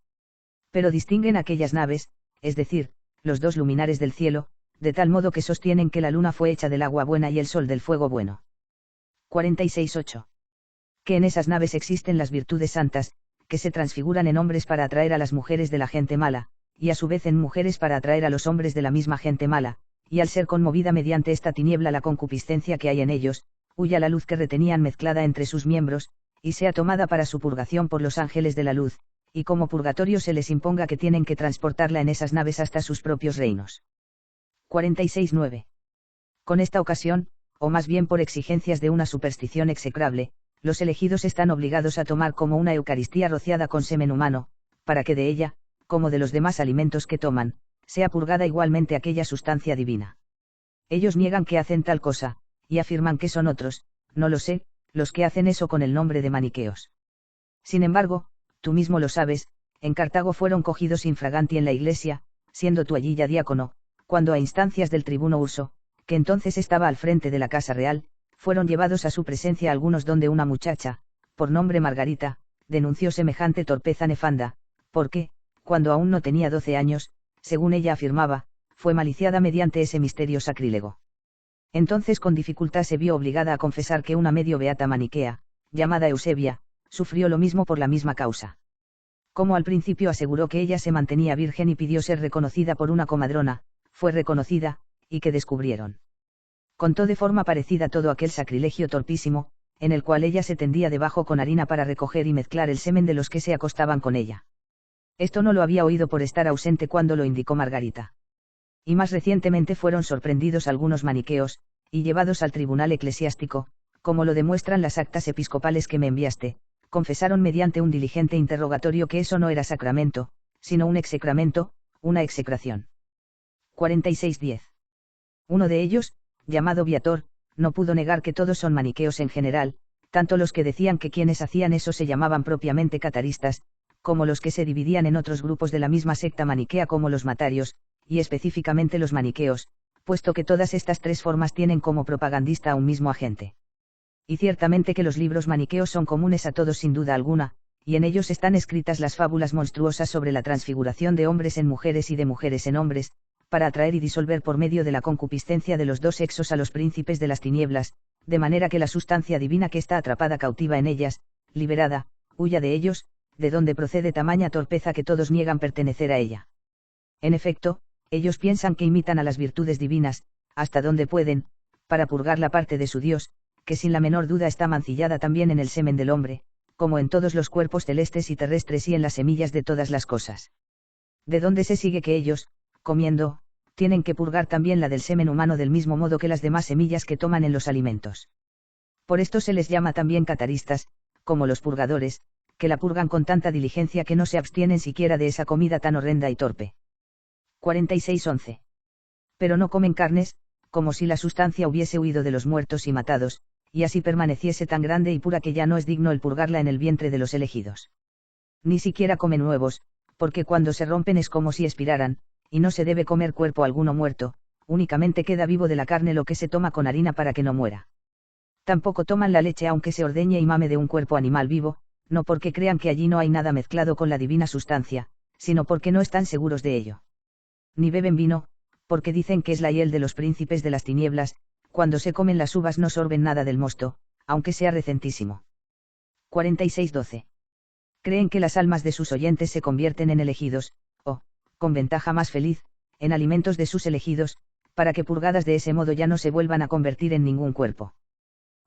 Pero distinguen aquellas naves, es decir, los 2 luminares del cielo, de tal modo que sostienen que la luna fue hecha del agua buena y el sol del fuego bueno. 46.8. Que en esas naves existen las virtudes santas, que se transfiguran en hombres para atraer a las mujeres de la gente mala, y a su vez en mujeres para atraer a los hombres de la misma gente mala, y al ser conmovida mediante esta tiniebla la concupiscencia que hay en ellos, huya la luz que retenían mezclada entre sus miembros, y sea tomada para su purgación por los ángeles de la luz, y como purgatorio se les imponga que tienen que transportarla en esas naves hasta sus propios reinos. 46.9. Con esta ocasión, o más bien por exigencias de una superstición execrable, los elegidos están obligados a tomar como una Eucaristía rociada con semen humano, para que de ella, como de los demás alimentos que toman, sea purgada igualmente aquella sustancia divina. Ellos niegan que hacen tal cosa, y afirman que son otros, no lo sé, los que hacen eso con el nombre de maniqueos. Sin embargo, tú mismo lo sabes, en Cartago fueron cogidos infraganti en la iglesia, siendo tú allí ya diácono, cuando a instancias del tribuno Urso, que entonces estaba al frente de la casa real, fueron llevados a su presencia algunos donde una muchacha, por nombre Margarita, denunció semejante torpeza nefanda, porque, cuando aún no tenía 12 años, según ella afirmaba, fue maliciada mediante ese misterio sacrílego. Entonces con dificultad se vio obligada a confesar que una medio beata maniquea, llamada Eusebia, sufrió lo mismo por la misma causa. Como al principio aseguró que ella se mantenía virgen y pidió ser reconocida por una comadrona, fue reconocida, y que descubrieron. Contó de forma parecida todo aquel sacrilegio torpísimo, en el cual ella se tendía debajo con harina para recoger y mezclar el semen de los que se acostaban con ella. Esto no lo había oído por estar ausente cuando lo indicó Margarita. Y más recientemente fueron sorprendidos algunos maniqueos, y llevados al tribunal eclesiástico, como lo demuestran las actas episcopales que me enviaste, confesaron mediante un diligente interrogatorio que eso no era sacramento, sino un execramento, una execración. 46.10. Uno de ellos, llamado Viator, no pudo negar que todos son maniqueos en general, tanto los que decían que quienes hacían eso se llamaban propiamente cataristas, como los que se dividían en otros grupos de la misma secta maniquea como los matarios, y específicamente los maniqueos, puesto que todas estas 3 formas tienen como propagandista a un mismo agente. Y ciertamente que los libros maniqueos son comunes a todos sin duda alguna, y en ellos están escritas las fábulas monstruosas sobre la transfiguración de hombres en mujeres y de mujeres en hombres, para atraer y disolver por medio de la concupiscencia de los 2 sexos a los príncipes de las tinieblas, de manera que la sustancia divina que está atrapada cautiva en ellas, liberada, huya de ellos, de donde procede tamaña torpeza que todos niegan pertenecer a ella. En efecto, ellos piensan que imitan a las virtudes divinas, hasta donde pueden, para purgar la parte de su Dios, que sin la menor duda está mancillada también en el semen del hombre, como en todos los cuerpos celestes y terrestres y en las semillas de todas las cosas. De donde se sigue que ellos, comiendo, tienen que purgar también la del semen humano del mismo modo que las demás semillas que toman en los alimentos. Por esto se les llama también cataristas, como los purgadores, que la purgan con tanta diligencia que no se abstienen siquiera de esa comida tan horrenda y torpe. 46:11. Pero no comen carnes, como si la sustancia hubiese huido de los muertos y matados, y así permaneciese tan grande y pura que ya no es digno el purgarla en el vientre de los elegidos. Ni siquiera comen huevos, porque cuando se rompen es como si expiraran, y no se debe comer cuerpo alguno muerto, únicamente queda vivo de la carne lo que se toma con harina para que no muera. Tampoco toman la leche aunque se ordeñe y mame de un cuerpo animal vivo, no porque crean que allí no hay nada mezclado con la divina sustancia, sino porque no están seguros de ello. Ni beben vino, porque dicen que es la hiel de los príncipes de las tinieblas, cuando se comen las uvas no sorben nada del mosto, aunque sea recentísimo. 46:12. Creen que las almas de sus oyentes se convierten en elegidos, o, con ventaja más feliz, en alimentos de sus elegidos, para que purgadas de ese modo ya no se vuelvan a convertir en ningún cuerpo.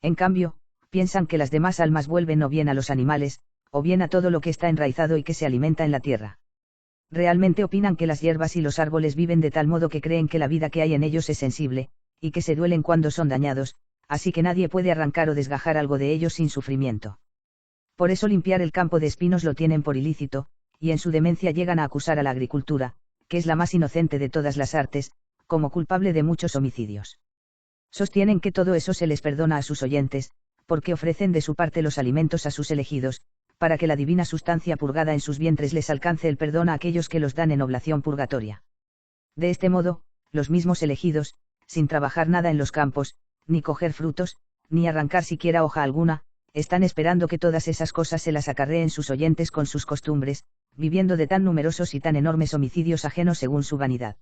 En cambio, piensan que las demás almas vuelven o bien a los animales, o bien a todo lo que está enraizado y que se alimenta en la tierra. Realmente opinan que las hierbas y los árboles viven de tal modo que creen que la vida que hay en ellos es sensible, y que se duelen cuando son dañados, así que nadie puede arrancar o desgajar algo de ellos sin sufrimiento. Por eso limpiar el campo de espinos lo tienen por ilícito, y en su demencia llegan a acusar a la agricultura, que es la más inocente de todas las artes, como culpable de muchos homicidios. Sostienen que todo eso se les perdona a sus oyentes, porque ofrecen de su parte los alimentos a sus elegidos, para que la divina sustancia purgada en sus vientres les alcance el perdón a aquellos que los dan en oblación purgatoria. De este modo, los mismos elegidos, sin trabajar nada en los campos, ni coger frutos, ni arrancar siquiera hoja alguna, están esperando que todas esas cosas se las acarreen sus oyentes con sus costumbres, viviendo de tan numerosos y tan enormes homicidios ajenos según su vanidad.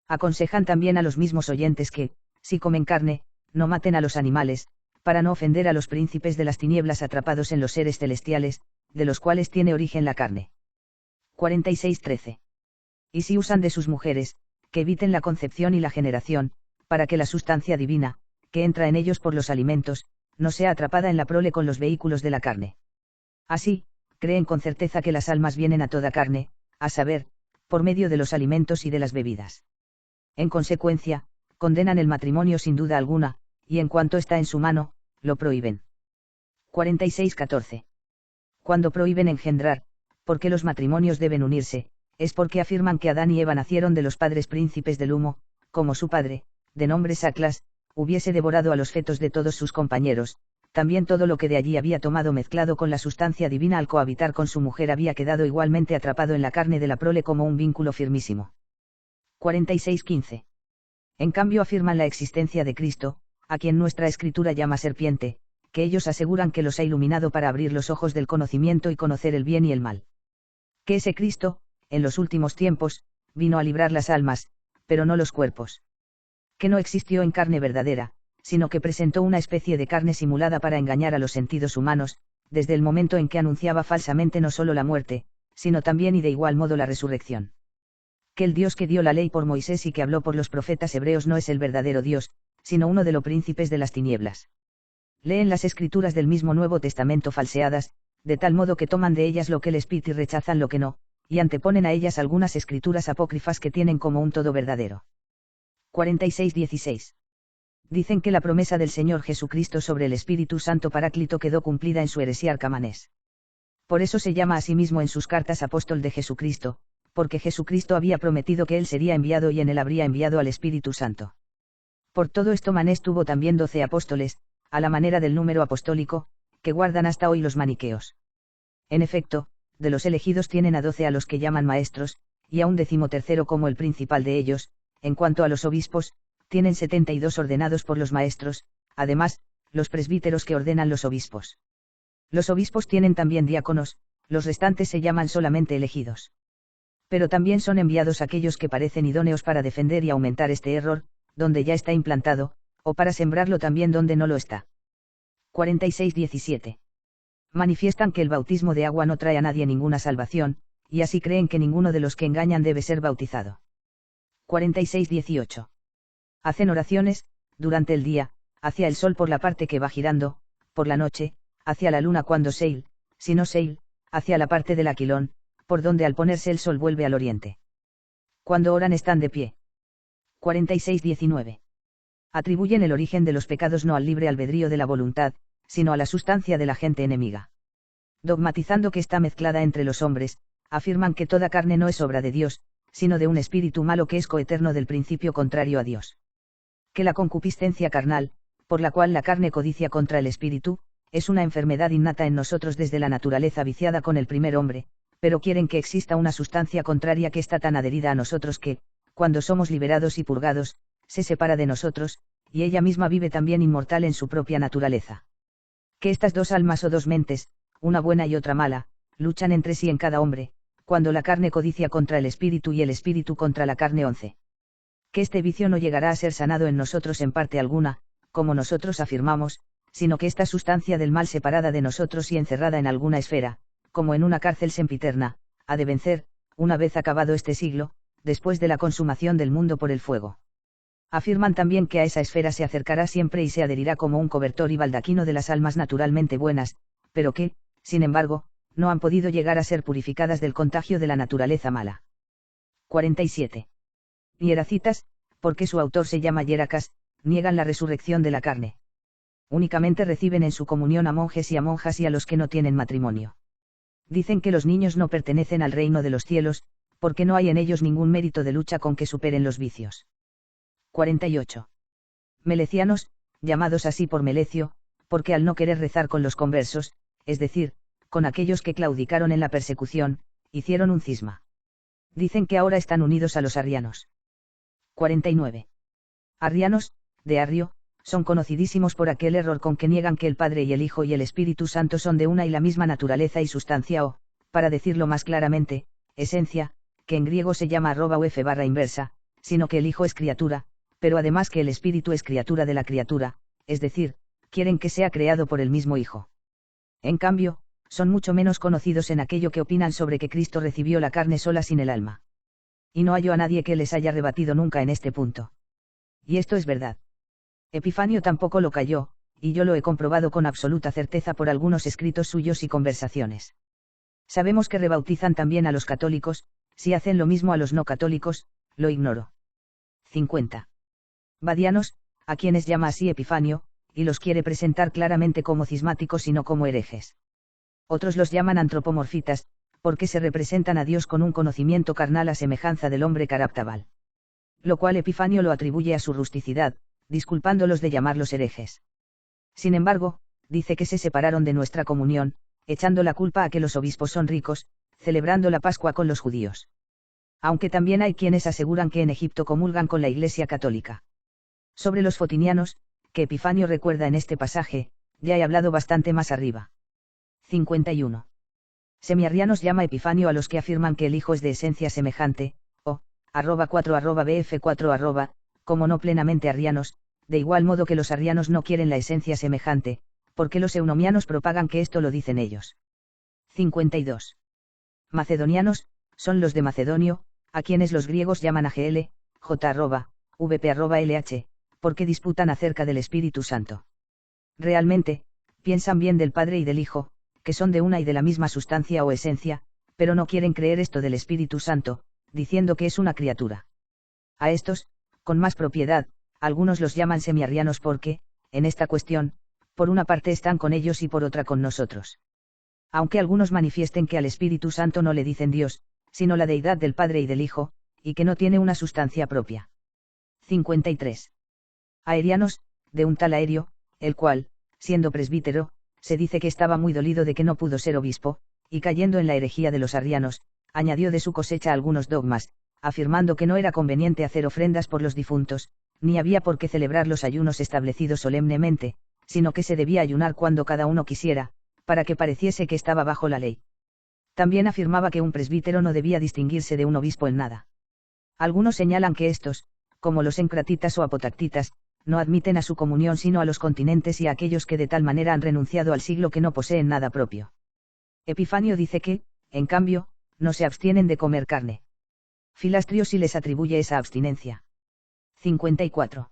Aconsejan también a los mismos oyentes que, si comen carne, no maten a los animales, para no ofender a los príncipes de las tinieblas atrapados en los seres celestiales, de los cuales tiene origen la carne. 46:13. Y si usan de sus mujeres, que eviten la concepción y la generación, para que la sustancia divina, que entra en ellos por los alimentos, no sea atrapada en la prole con los vehículos de la carne. Así, creen con certeza que las almas vienen a toda carne, a saber, por medio de los alimentos y de las bebidas. En consecuencia, condenan el matrimonio sin duda alguna, y en cuanto está en su mano, lo prohíben. 46:14. Cuando prohíben engendrar, porque los matrimonios deben unirse, es porque afirman que Adán y Eva nacieron de los padres príncipes del humo, como su padre, de nombre Saclas, hubiese devorado a los fetos de todos sus compañeros, también todo lo que de allí había tomado mezclado con la sustancia divina al cohabitar con su mujer había quedado igualmente atrapado en la carne de la prole como un vínculo firmísimo. 46:15. En cambio afirman la existencia de Cristo, a quien nuestra escritura llama serpiente, que ellos aseguran que los ha iluminado para abrir los ojos del conocimiento y conocer el bien y el mal. Que ese Cristo, en los últimos tiempos, vino a librar las almas, pero no los cuerpos. Que no existió en carne verdadera, sino que presentó una especie de carne simulada para engañar a los sentidos humanos, desde el momento en que anunciaba falsamente no solo la muerte, sino también y de igual modo la resurrección. Que el Dios que dio la ley por Moisés y que habló por los profetas hebreos no es el verdadero Dios, sino uno de los príncipes de las tinieblas. Leen las escrituras del mismo Nuevo Testamento falseadas, de tal modo que toman de ellas lo que les pide y rechazan lo que no, y anteponen a ellas algunas escrituras apócrifas que tienen como un todo verdadero. 46:16. Dicen que la promesa del Señor Jesucristo sobre el Espíritu Santo Paráclito quedó cumplida en su heresiarca manés. Por eso se llama a sí mismo en sus cartas apóstol de Jesucristo, porque Jesucristo había prometido que él sería enviado y en él habría enviado al Espíritu Santo. Por todo esto Manés tuvo también 12 apóstoles, a la manera del número apostólico, que guardan hasta hoy los maniqueos. En efecto, de los elegidos tienen a 12 a los que llaman maestros, y a un 13º como el principal de ellos. En cuanto a los obispos, tienen 72 ordenados por los maestros, además, los presbíteros que ordenan los obispos. Los obispos tienen también diáconos, los restantes se llaman solamente elegidos. Pero también son enviados aquellos que parecen idóneos para defender y aumentar este error, donde ya está implantado, o para sembrarlo también donde no lo está. 46:17. Manifiestan que el bautismo de agua no trae a nadie ninguna salvación, y así creen que ninguno de los que engañan debe ser bautizado. 46:18. Hacen oraciones, durante el día, hacia el sol por la parte que va girando, por la noche, hacia la luna cuando seil, si no seil, hacia la parte del aquilón, por donde al ponerse el sol vuelve al oriente. Cuando oran están de pie. 46-19. Atribuyen el origen de los pecados no al libre albedrío de la voluntad, sino a la sustancia de la gente enemiga. Dogmatizando que está mezclada entre los hombres, afirman que toda carne no es obra de Dios, sino de un espíritu malo que es coeterno del principio contrario a Dios. Que la concupiscencia carnal, por la cual la carne codicia contra el espíritu, es una enfermedad innata en nosotros desde la naturaleza viciada con el primer hombre, pero quieren que exista una sustancia contraria que está tan adherida a nosotros que, cuando somos liberados y purgados, se separa de nosotros, y ella misma vive también inmortal en su propia naturaleza. Que estas dos almas o dos mentes, una buena y otra mala, luchan entre sí en cada hombre, cuando la carne codicia contra el espíritu y el espíritu contra la carne. 11. Que este vicio no llegará a ser sanado en nosotros en parte alguna, como nosotros afirmamos, sino que esta sustancia del mal separada de nosotros y encerrada en alguna esfera, como en una cárcel sempiterna, ha de vencer, una vez acabado este siglo, después de la consumación del mundo por el fuego. Afirman también que a esa esfera se acercará siempre y se adherirá como un cobertor y baldaquino de las almas naturalmente buenas, pero que, sin embargo, no han podido llegar a ser purificadas del contagio de la naturaleza mala. 47. Hieracitas, porque su autor se llama Hieracas, niegan la resurrección de la carne. Únicamente reciben en su comunión a monjes y a monjas y a los que no tienen matrimonio. Dicen que los niños no pertenecen al reino de los cielos, porque no hay en ellos ningún mérito de lucha con que superen los vicios. 48. Melecianos, llamados así por Melecio, porque al no querer rezar con los conversos, es decir, con aquellos que claudicaron en la persecución, hicieron un cisma. Dicen que ahora están unidos a los arrianos. 49. Arrianos, de Arrio, son conocidísimos por aquel error con que niegan que el Padre y el Hijo y el Espíritu Santo son de una y la misma naturaleza y sustancia o, para decirlo más claramente, esencia, que en griego se llama @uf/inversa, sino que el Hijo es criatura, pero además que el Espíritu es criatura de la criatura, es decir, quieren que sea creado por el mismo Hijo. En cambio, son mucho menos conocidos en aquello que opinan sobre que Cristo recibió la carne sola sin el alma. Y no hallo a nadie que les haya rebatido nunca en este punto. Y esto es verdad. Epifanio tampoco lo cayó, y yo lo he comprobado con absoluta certeza por algunos escritos suyos y conversaciones. Sabemos que rebautizan también a los católicos, si hacen lo mismo a los no católicos, lo ignoro. 50. Badianos, a quienes llama así Epifanio, y los quiere presentar claramente como cismáticos y no como herejes. Otros los llaman antropomorfitas, porque se representan a Dios con un conocimiento carnal a semejanza del hombre caraptabal. Lo cual Epifanio lo atribuye a su rusticidad, disculpándolos de llamarlos herejes. Sin embargo, dice que se separaron de nuestra comunión, echando la culpa a que los obispos son ricos, celebrando la Pascua con los judíos. Aunque también hay quienes aseguran que en Egipto comulgan con la Iglesia católica. Sobre los fotinianos, que Epifanio recuerda en este pasaje, ya he hablado bastante más arriba. 51. Semiarrianos llama Epifanio a los que afirman que el Hijo es de esencia semejante, o, @4 como no plenamente arrianos, de igual modo que los arrianos no quieren la esencia semejante, porque los eunomianos propagan que esto lo dicen ellos. 52. Macedonianos, son los de Macedonio, a quienes los griegos llaman AGL, J@VP@LH, porque disputan acerca del Espíritu Santo. Realmente, piensan bien del Padre y del Hijo, que son de una y de la misma sustancia o esencia, pero no quieren creer esto del Espíritu Santo, diciendo que es una criatura. A estos, con más propiedad, algunos los llaman semiarrianos porque, en esta cuestión, por una parte están con ellos y por otra con nosotros. Aunque algunos manifiesten que al Espíritu Santo no le dicen Dios, sino la deidad del Padre y del Hijo, y que no tiene una sustancia propia. 53. Aerianos, de un tal Aerio, el cual, siendo presbítero, se dice que estaba muy dolido de que no pudo ser obispo, y cayendo en la herejía de los arrianos, añadió de su cosecha algunos dogmas, afirmando que no era conveniente hacer ofrendas por los difuntos, ni había por qué celebrar los ayunos establecidos solemnemente, sino que se debía ayunar cuando cada uno quisiera, para que pareciese que estaba bajo la ley. También afirmaba que un presbítero no debía distinguirse de un obispo en nada. Algunos señalan que estos, como los encratitas o apotactitas, no admiten a su comunión sino a los continentes y a aquellos que de tal manera han renunciado al siglo que no poseen nada propio. Epifanio dice que, en cambio, no se abstienen de comer carne. Filastrio sí les atribuye esa abstinencia. 54.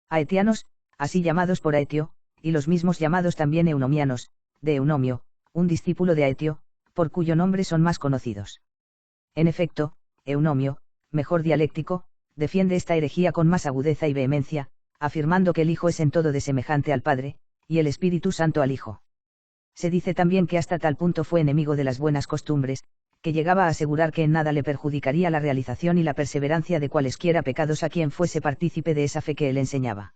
Aetianos, así llamados por Aetio, y los mismos llamados también eunomianos, de Eunomio, un discípulo de Aetio, por cuyo nombre son más conocidos. En efecto, Eunomio, mejor dialéctico, defiende esta herejía con más agudeza y vehemencia, afirmando que el Hijo es en todo de semejante al Padre, y el Espíritu Santo al Hijo. Se dice también que hasta tal punto fue enemigo de las buenas costumbres, que llegaba a asegurar que en nada le perjudicaría la realización y la perseverancia de cualesquiera pecados a quien fuese partícipe de esa fe que él enseñaba.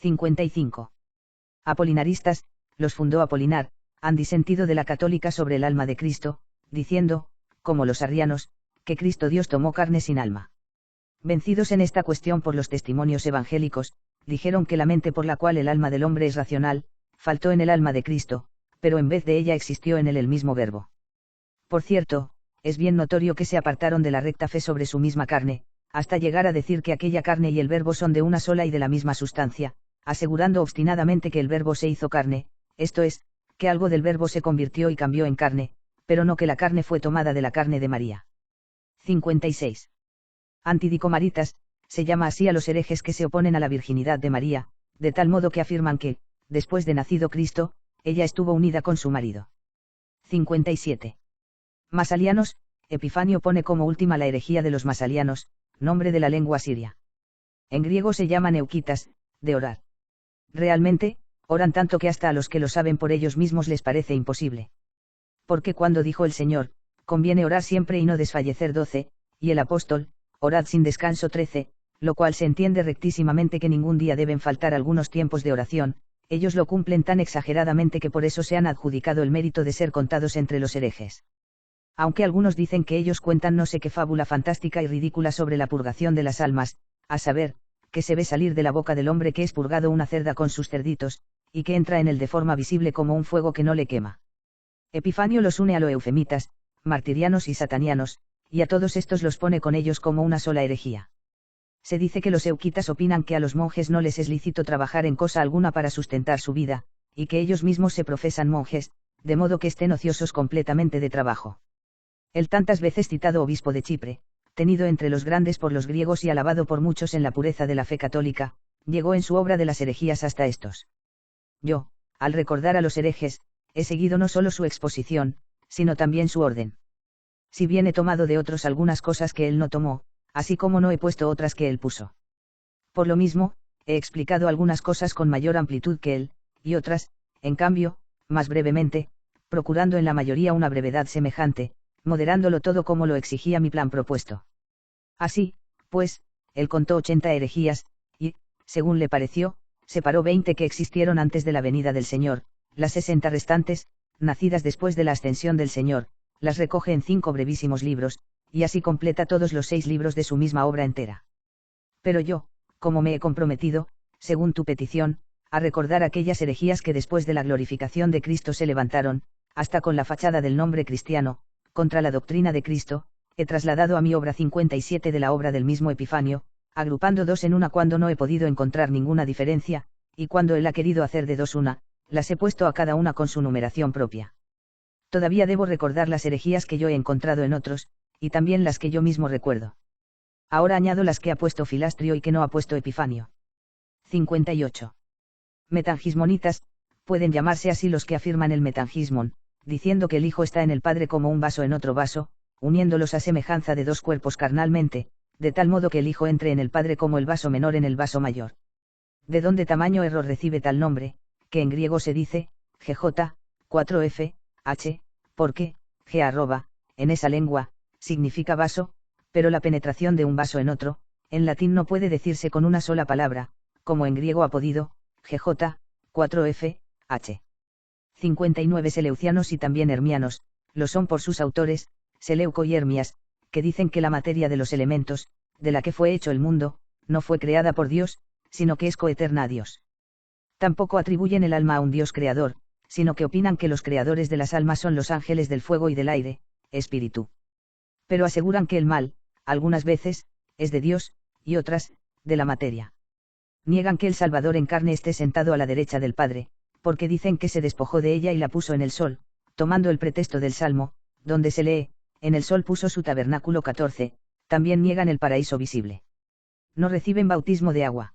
55. Apolinaristas, los fundó Apolinar, han disentido de la católica sobre el alma de Cristo, diciendo, como los arrianos, que Cristo Dios tomó carne sin alma. Vencidos en esta cuestión por los testimonios evangélicos, dijeron que la mente por la cual el alma del hombre es racional, faltó en el alma de Cristo, pero en vez de ella existió en él el mismo verbo. Por cierto, es bien notorio que se apartaron de la recta fe sobre su misma carne, hasta llegar a decir que aquella carne y el verbo son de una sola y de la misma sustancia, asegurando obstinadamente que el verbo se hizo carne, esto es, que algo del verbo se convirtió y cambió en carne, pero no que la carne fue tomada de la carne de María. 56. Antidicomaritas, se llama así a los herejes que se oponen a la virginidad de María, de tal modo que afirman que, después de nacido Cristo, ella estuvo unida con su marido. 57. Masalianos, Epifanio pone como última la herejía de los masalianos, nombre de la lengua siria. En griego se llaman euquitas, de orar. Realmente, oran tanto que hasta a los que lo saben por ellos mismos les parece imposible. Porque cuando dijo el Señor, conviene orar siempre y no desfallecer 12, y el apóstol, orad sin descanso 13, lo cual se entiende rectísimamente que ningún día deben faltar algunos tiempos de oración, ellos lo cumplen tan exageradamente que por eso se han adjudicado el mérito de ser contados entre los herejes. Aunque algunos dicen que ellos cuentan no sé qué fábula fantástica y ridícula sobre la purgación de las almas, a saber, que se ve salir de la boca del hombre que es purgado una cerda con sus cerditos, y que entra en él de forma visible como un fuego que no le quema. Epifanio los une a los eufemitas, martirianos y satanianos, y a todos estos los pone con ellos como una sola herejía. Se dice que los euquitas opinan que a los monjes no les es lícito trabajar en cosa alguna para sustentar su vida, y que ellos mismos se profesan monjes, de modo que estén ociosos completamente de trabajo. El tantas veces citado obispo de Chipre, tenido entre los grandes por los griegos y alabado por muchos en la pureza de la fe católica, llegó en su obra de las herejías hasta estos. Yo, al recordar a los herejes, he seguido no solo su exposición, sino también su orden. Si bien he tomado de otros algunas cosas que él no tomó, así como no he puesto otras que él puso. Por lo mismo, he explicado algunas cosas con mayor amplitud que él, y otras, en cambio, más brevemente, procurando en la mayoría una brevedad semejante, moderándolo todo como lo exigía mi plan propuesto. Así, pues, él contó 80 herejías, y, según le pareció, separó 20 que existieron antes de la venida del Señor, las 60 restantes, nacidas después de la ascensión del Señor, las recoge en 5 brevísimos libros, y así completa todos los 6 libros de su misma obra entera. Pero yo, como me he comprometido, según tu petición, a recordar aquellas herejías que después de la glorificación de Cristo se levantaron, hasta con la fachada del nombre cristiano, contra la doctrina de Cristo, he trasladado a mi obra 57 de la obra del mismo Epifanio, agrupando 2 en una cuando no he podido encontrar ninguna diferencia, y cuando él ha querido hacer de 2 una, las he puesto a cada una con su numeración propia. Todavía debo recordar las herejías que yo he encontrado en otros, y también las que yo mismo recuerdo. Ahora añado las que ha puesto Filastrio y que no ha puesto Epifanio. 58. Metangismonitas, pueden llamarse así los que afirman el metangismon, diciendo que el Hijo está en el Padre como un vaso en otro vaso, uniéndolos a semejanza de 2 cuerpos carnalmente, de tal modo que el Hijo entre en el Padre como el vaso menor en el vaso mayor. De donde tamaño error recibe tal nombre, que en griego se dice, GJ, 4F, H, porque, G en esa lengua, significa vaso, pero la penetración de un vaso en otro, en latín no puede decirse con una sola palabra, como en griego ha podido, GJ, 4F, H. 59 Seleucianos y también hermianos, lo son por sus autores, Seleuco y Hermias, que dicen que la materia de los elementos, de la que fue hecho el mundo, no fue creada por Dios, sino que es coeterna a Dios. Tampoco atribuyen el alma a un Dios creador, sino que opinan que los creadores de las almas son los ángeles del fuego y del aire, espíritu. Pero aseguran que el mal, algunas veces, es de Dios, y otras, de la materia. Niegan que el Salvador en carne esté sentado a la derecha del Padre, porque dicen que se despojó de ella y la puso en el sol, tomando el pretexto del Salmo, donde se lee, en el sol puso su tabernáculo 14, también niegan el paraíso visible. No reciben bautismo de agua.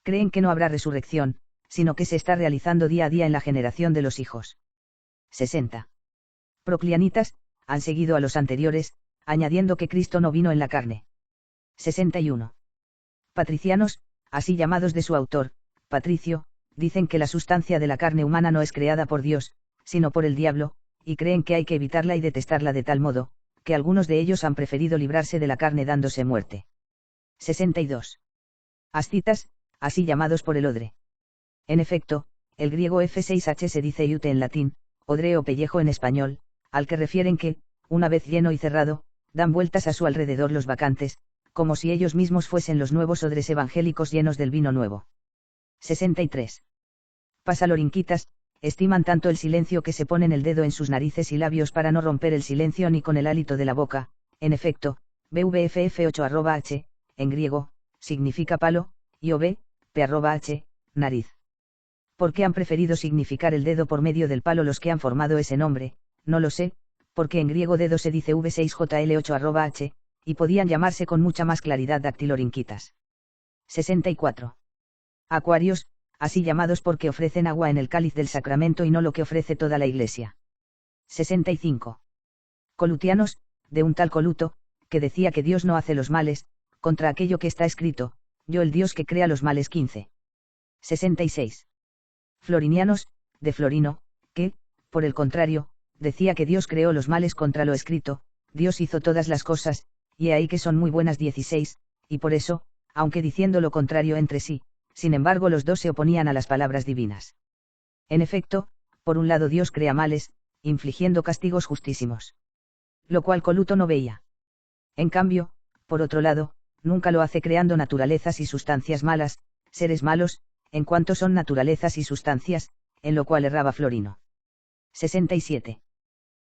Creen que no habrá resurrección, sino que se está realizando día a día en la generación de los hijos. 60. Proclianitas, han seguido a los anteriores, añadiendo que Cristo no vino en la carne. 61. Patricianos, así llamados de su autor, Patricio, dicen que la sustancia de la carne humana no es creada por Dios, sino por el diablo, y creen que hay que evitarla y detestarla de tal modo, que algunos de ellos han preferido librarse de la carne dándose muerte. 62. Ascitas, así llamados por el odre. En efecto, el griego F6H se dice iute en latín, odre o pellejo en español, al que refieren que, una vez lleno y cerrado, dan vueltas a su alrededor los vacantes, como si ellos mismos fuesen los nuevos odres evangélicos llenos del vino nuevo. 63. Pasalorinquitas, estiman tanto el silencio que se ponen el dedo en sus narices y labios para no romper el silencio ni con el hálito de la boca. En efecto, BVFF8 @h, en griego, significa palo, y OB, P @h, nariz. ¿Por qué han preferido significar el dedo por medio del palo los que han formado ese nombre? No lo sé, porque en griego dedo se dice V6JL8 @h, y podían llamarse con mucha más claridad dactilorinquitas. 64. Acuarios, así llamados porque ofrecen agua en el cáliz del sacramento y no lo que ofrece toda la Iglesia. 65. Colutianos, de un tal Coluto, que decía que Dios no hace los males, contra aquello que está escrito, yo el Dios que crea los males. 15. 66. Florinianos, de Florino, que, por el contrario, decía que Dios creó los males contra lo escrito, Dios hizo todas las cosas, y ahí que son muy buenas. 16, y por eso, aunque diciendo lo contrario entre sí, sin embargo los dos se oponían a las palabras divinas. En efecto, por un lado Dios crea males, infligiendo castigos justísimos. Lo cual Coluto no veía. En cambio, por otro lado, nunca lo hace creando naturalezas y sustancias malas, seres malos, en cuanto son naturalezas y sustancias, en lo cual erraba Florino. 67.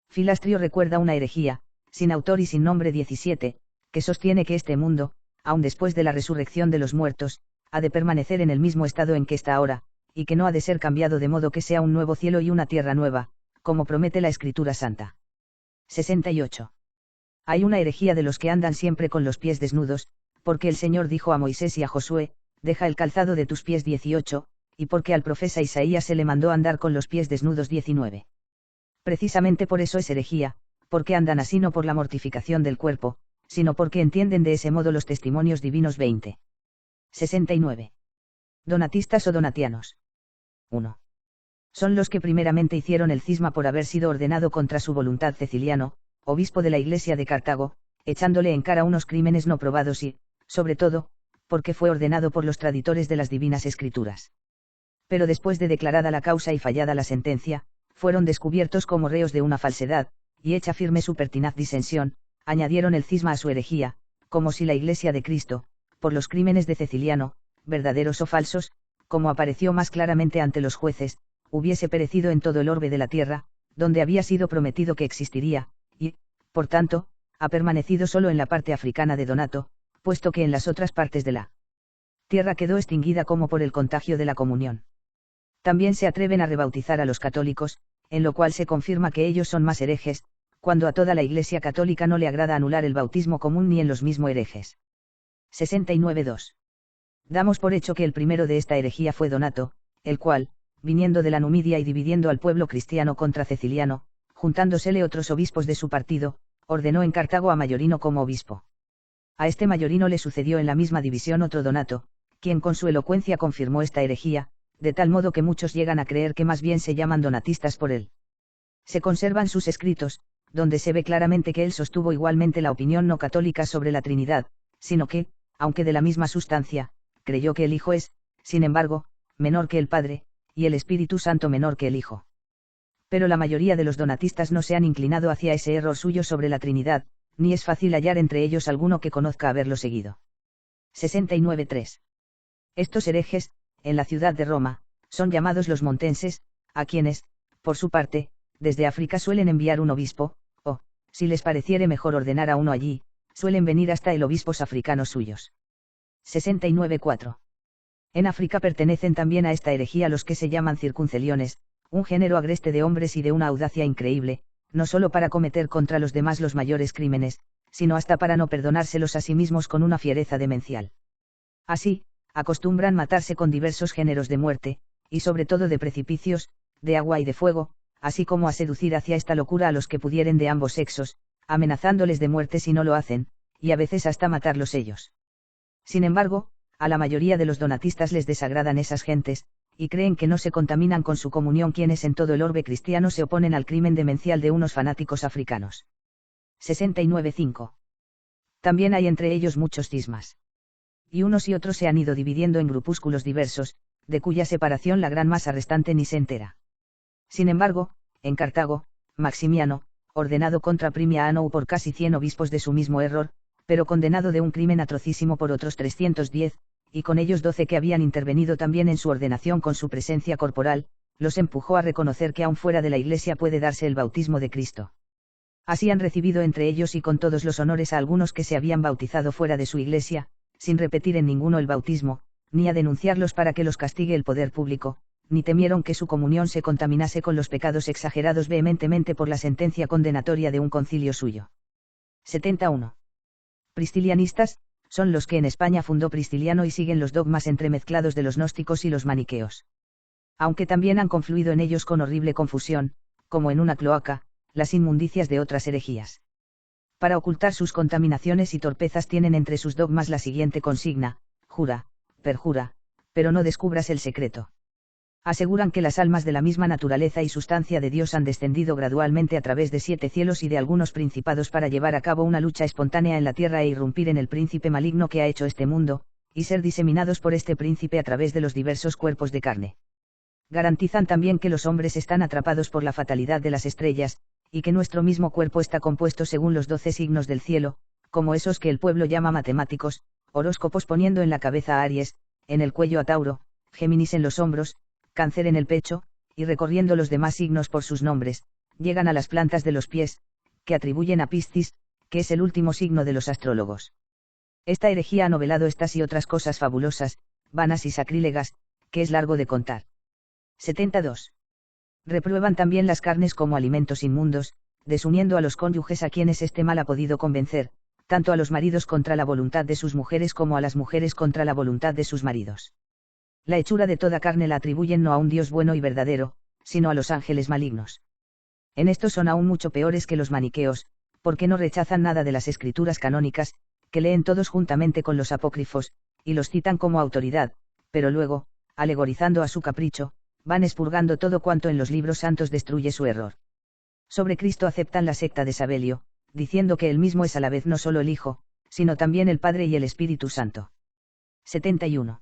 Filastrio recuerda una herejía, sin autor y sin nombre. 17, que sostiene que este mundo, aun después de la resurrección de los muertos, ha de permanecer en el mismo estado en que está ahora, y que no ha de ser cambiado de modo que sea un nuevo cielo y una tierra nueva, como promete la Escritura Santa. 68. Hay una herejía de los que andan siempre con los pies desnudos, porque el Señor dijo a Moisés y a Josué, deja el calzado de tus pies. 18, y porque al profeta Isaías se le mandó andar con los pies desnudos. 19. Precisamente por eso es herejía, porque andan así no por la mortificación del cuerpo, sino porque entienden de ese modo los testimonios divinos. 20. 69. Donatistas o donatianos. 1. Son los que primeramente hicieron el cisma por haber sido ordenado contra su voluntad Ceciliano, obispo de la Iglesia de Cartago, echándole en cara unos crímenes no probados y, sobre todo, porque fue ordenado por los traditores de las divinas escrituras. Pero después de declarada la causa y fallada la sentencia, fueron descubiertos como reos de una falsedad, y hecha firme su pertinaz disensión, añadieron el cisma a su herejía, como si la Iglesia de Cristo, por los crímenes de Ceciliano, verdaderos o falsos, como apareció más claramente ante los jueces, hubiese perecido en todo el orbe de la tierra, donde había sido prometido que existiría, y, por tanto, ha permanecido solo en la parte africana de Donato, puesto que en las otras partes de la tierra quedó extinguida como por el contagio de la comunión. También se atreven a rebautizar a los católicos, en lo cual se confirma que ellos son más herejes, cuando a toda la Iglesia católica no le agrada anular el bautismo común ni en los mismos herejes. 69.2. Damos por hecho que el primero de esta herejía fue Donato, el cual, viniendo de la Numidia y dividiendo al pueblo cristiano contra Ceciliano, juntándosele otros obispos de su partido, ordenó en Cartago a Mayorino como obispo. A este Mayorino le sucedió en la misma división otro Donato, quien con su elocuencia confirmó esta herejía, de tal modo que muchos llegan a creer que más bien se llaman donatistas por él. Se conservan sus escritos, donde se ve claramente que él sostuvo igualmente la opinión no católica sobre la Trinidad, sino que, aunque de la misma sustancia, creyó que el Hijo es, sin embargo, menor que el Padre, y el Espíritu Santo menor que el Hijo. Pero la mayoría de los donatistas no se han inclinado hacia ese error suyo sobre la Trinidad, ni es fácil hallar entre ellos alguno que conozca haberlo seguido. 69.3. Estos herejes, en la ciudad de Roma, son llamados los montenses, a quienes, por su parte, desde África suelen enviar un obispo, o, si les pareciere mejor ordenar a uno allí, suelen venir hasta el obispos africanos suyos. 69.4. En África pertenecen también a esta herejía los que se llaman circunceliones, un género agreste de hombres y de una audacia increíble, no solo para cometer contra los demás los mayores crímenes, sino hasta para no perdonárselos a sí mismos con una fiereza demencial. Así, acostumbran matarse con diversos géneros de muerte, y sobre todo de precipicios, de agua y de fuego, así como a seducir hacia esta locura a los que pudieren de ambos sexos, amenazándoles de muerte si no lo hacen, y a veces hasta matarlos ellos. Sin embargo, a la mayoría de los donatistas les desagradan esas gentes, y creen que no se contaminan con su comunión quienes en todo el orbe cristiano se oponen al crimen demencial de unos fanáticos africanos. 69.5. También hay entre ellos muchos cismas. Y unos y otros se han ido dividiendo en grupúsculos diversos, de cuya separación la gran masa restante ni se entera. Sin embargo, en Cartago, Maximiano, ordenado contra Primiano por casi 100 obispos de su mismo error, pero condenado de un crimen atrocísimo por otros 310, y con ellos 12 que habían intervenido también en su ordenación con su presencia corporal, los empujó a reconocer que aún fuera de la Iglesia puede darse el bautismo de Cristo. Así han recibido entre ellos y con todos los honores a algunos que se habían bautizado fuera de su Iglesia, sin repetir en ninguno el bautismo, ni a denunciarlos para que los castigue el poder público, ni temieron que su comunión se contaminase con los pecados exagerados vehementemente por la sentencia condenatoria de un concilio suyo. 71. Pristilianistas, son los que en España fundó Pristiliano y siguen los dogmas entremezclados de los gnósticos y los maniqueos. Aunque también han confluido en ellos con horrible confusión, como en una cloaca, las inmundicias de otras herejías. Para ocultar sus contaminaciones y torpezas tienen entre sus dogmas la siguiente consigna: jura, perjura, pero no descubras el secreto. Aseguran que las almas de la misma naturaleza y sustancia de Dios han descendido gradualmente a través de 7 cielos y de algunos principados para llevar a cabo una lucha espontánea en la tierra e irrumpir en el príncipe maligno que ha hecho este mundo, y ser diseminados por este príncipe a través de los diversos cuerpos de carne. Garantizan también que los hombres están atrapados por la fatalidad de las estrellas, y que nuestro mismo cuerpo está compuesto según los 12 signos del cielo, como esos que el pueblo llama matemáticos, horóscopos poniendo en la cabeza a Aries, en el cuello a Tauro, Géminis en los hombros, Cáncer en el pecho, y recorriendo los demás signos por sus nombres, llegan a las plantas de los pies, que atribuyen a Piscis, que es el último signo de los astrólogos. Esta herejía ha novelado estas y otras cosas fabulosas, vanas y sacrílegas, que es largo de contar. 72. Reprueban también las carnes como alimentos inmundos, desuniendo a los cónyuges a quienes este mal ha podido convencer, tanto a los maridos contra la voluntad de sus mujeres como a las mujeres contra la voluntad de sus maridos. La hechura de toda carne la atribuyen no a un Dios bueno y verdadero, sino a los ángeles malignos. En esto son aún mucho peores que los maniqueos, porque no rechazan nada de las escrituras canónicas, que leen todos juntamente con los apócrifos, y los citan como autoridad, pero luego, alegorizando a su capricho, van expurgando todo cuanto en los libros santos destruye su error. Sobre Cristo aceptan la secta de Sabelio, diciendo que él mismo es a la vez no solo el Hijo, sino también el Padre y el Espíritu Santo. 71.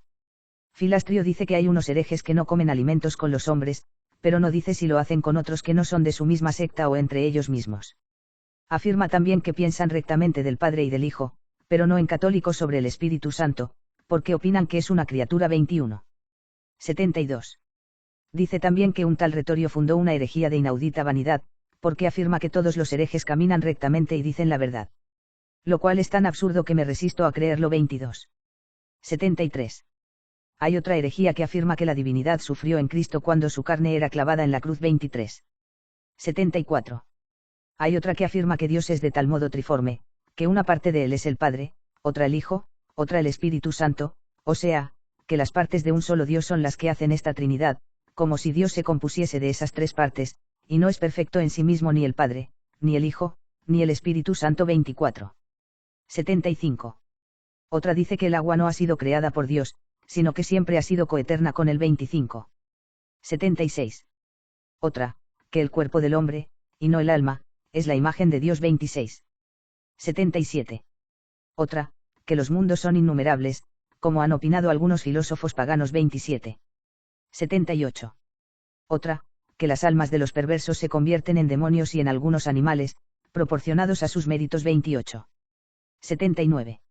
Filastrio dice que hay unos herejes que no comen alimentos con los hombres, pero no dice si lo hacen con otros que no son de su misma secta o entre ellos mismos. Afirma también que piensan rectamente del Padre y del Hijo, pero no en católico sobre el Espíritu Santo, porque opinan que es una criatura. 21. 72. Dice también que un tal Retorio fundó una herejía de inaudita vanidad, porque afirma que todos los herejes caminan rectamente y dicen la verdad. Lo cual es tan absurdo que me resisto a creerlo. 22. 73. Hay otra herejía que afirma que la divinidad sufrió en Cristo cuando su carne era clavada en la cruz. 23. 74. Hay otra que afirma que Dios es de tal modo triforme, que una parte de él es el Padre, otra el Hijo, otra el Espíritu Santo, o sea, que las partes de un solo Dios son las que hacen esta Trinidad, como si Dios se compusiese de esas tres partes, y no es perfecto en sí mismo ni el Padre, ni el Hijo, ni el Espíritu Santo. 24. 75. Otra dice que el agua no ha sido creada por Dios, sino que siempre ha sido coeterna con el. 25. 76. Otra, que el cuerpo del hombre, y no el alma, es la imagen de Dios. 26. 77. Otra, que los mundos son innumerables, como han opinado algunos filósofos paganos. 27. 78. Otra, que las almas de los perversos se convierten en demonios y en algunos animales, proporcionados a sus méritos. 28. 79.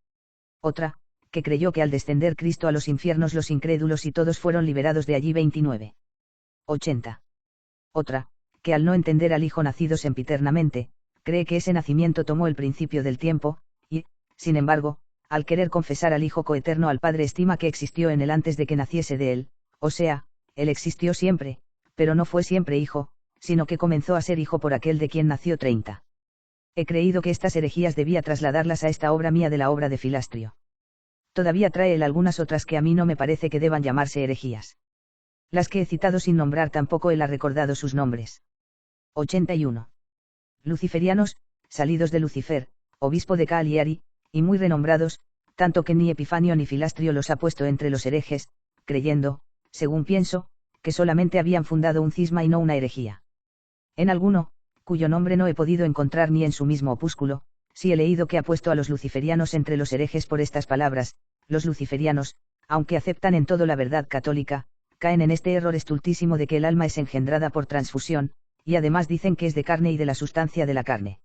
Otra, que creyó que al descender Cristo a los infiernos los incrédulos y todos fueron liberados de allí. 29. 80. Otra, que al no entender al Hijo nacido sempiternamente, cree que ese nacimiento tomó el principio del tiempo, y, sin embargo, al querer confesar al Hijo coeterno al Padre estima que existió en él antes de que naciese de él, o sea, él existió siempre, pero no fue siempre Hijo, sino que comenzó a ser Hijo por aquel de quien nació. 30. He creído que estas herejías debía trasladarlas a esta obra mía de la obra de Filastrio. Todavía trae él algunas otras que a mí no me parece que deban llamarse herejías. Las que he citado sin nombrar tampoco él ha recordado sus nombres. 81. Luciferianos, salidos de Lucifer, obispo de Cagliari, y muy renombrados, tanto que ni Epifanio ni Filastrio los ha puesto entre los herejes, creyendo, según pienso, que solamente habían fundado un cisma y no una herejía. En alguno, cuyo nombre no he podido encontrar ni en su mismo opúsculo, sí he leído que ha puesto a los luciferianos entre los herejes por estas palabras: los luciferianos, aunque aceptan en todo la verdad católica, caen en este error estultísimo de que el alma es engendrada por transfusión, y además dicen que es de carne y de la sustancia de la carne.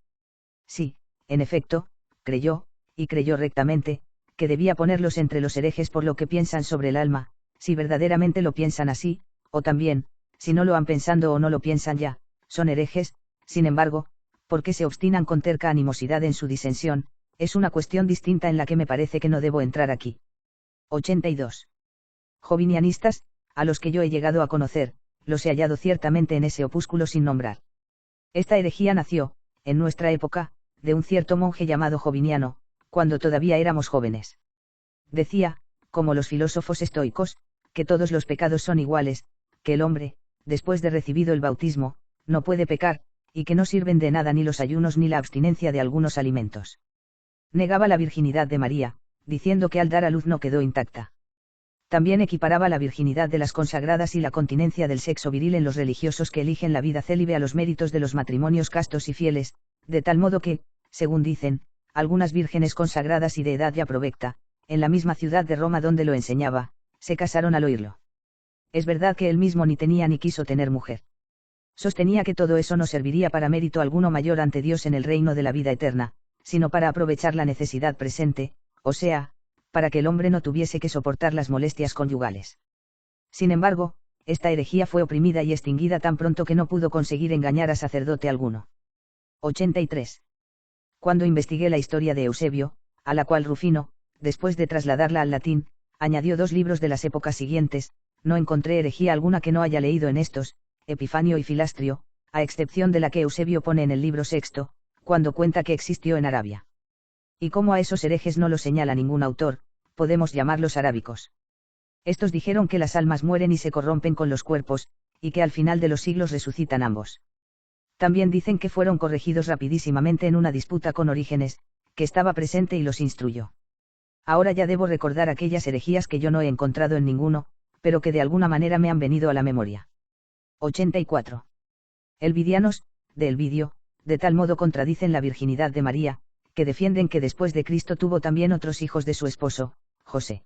Sí, en efecto, creyó, y creyó rectamente, que debía ponerlos entre los herejes por lo que piensan sobre el alma, si verdaderamente lo piensan así, o también, si no lo han pensado o no lo piensan ya, son herejes. Sin embargo, porque se obstinan con terca animosidad en su disensión, es una cuestión distinta en la que me parece que no debo entrar aquí. 82. Jovinianistas, a los que yo he llegado a conocer, los he hallado ciertamente en ese opúsculo sin nombrar. Esta herejía nació, en nuestra época, de un cierto monje llamado Joviniano, cuando todavía éramos jóvenes. Decía, como los filósofos estoicos, que todos los pecados son iguales, que el hombre, después de recibido el bautismo, no puede pecar, y que no sirven de nada ni los ayunos ni la abstinencia de algunos alimentos. Negaba la virginidad de María, diciendo que al dar a luz no quedó intacta. También equiparaba la virginidad de las consagradas y la continencia del sexo viril en los religiosos que eligen la vida célibe a los méritos de los matrimonios castos y fieles, de tal modo que, según dicen, algunas vírgenes consagradas y de edad ya provecta, en la misma ciudad de Roma donde lo enseñaba, se casaron al oírlo. Es verdad que él mismo ni tenía ni quiso tener mujer. Sostenía que todo eso no serviría para mérito alguno mayor ante Dios en el reino de la vida eterna, sino para aprovechar la necesidad presente, o sea, para que el hombre no tuviese que soportar las molestias conyugales. Sin embargo, esta herejía fue oprimida y extinguida tan pronto que no pudo conseguir engañar a sacerdote alguno. 83. Cuando investigué la historia de Eusebio, a la cual Rufino, después de trasladarla al latín, añadió 2 libros de las épocas siguientes, no encontré herejía alguna que no haya leído en estos, Epifanio y Filastrio, a excepción de la que Eusebio pone en el libro sexto, cuando cuenta que existió en Arabia. Y como a esos herejes no lo señala ningún autor, podemos llamarlos arábicos. Estos dijeron que las almas mueren y se corrompen con los cuerpos, y que al final de los siglos resucitan ambos. También dicen que fueron corregidos rapidísimamente en una disputa con Orígenes, que estaba presente y los instruyó. Ahora ya debo recordar aquellas herejías que yo no he encontrado en ninguno, pero que de alguna manera me han venido a la memoria. 84. Elvidianos, de Elvidio, de tal modo contradicen la virginidad de María, que defienden que después de Cristo tuvo también otros hijos de su esposo, José.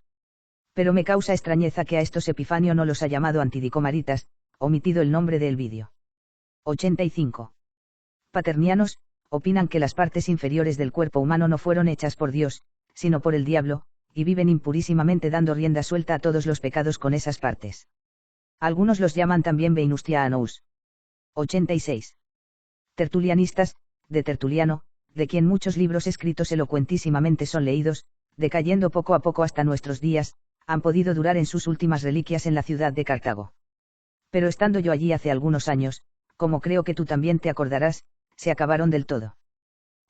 Pero me causa extrañeza que a estos Epifanio no los ha llamado antidicomaritas, omitido el nombre de Elvidio. 85. Paternianos, opinan que las partes inferiores del cuerpo humano no fueron hechas por Dios, sino por el diablo, y viven impurísimamente dando rienda suelta a todos los pecados con esas partes. Algunos los llaman también Veinustiaanous. 86. Tertulianistas, de Tertuliano, de quien muchos libros escritos elocuentísimamente son leídos, decayendo poco a poco hasta nuestros días, han podido durar en sus últimas reliquias en la ciudad de Cartago. Pero estando yo allí hace algunos años, como creo que tú también te acordarás, se acabaron del todo.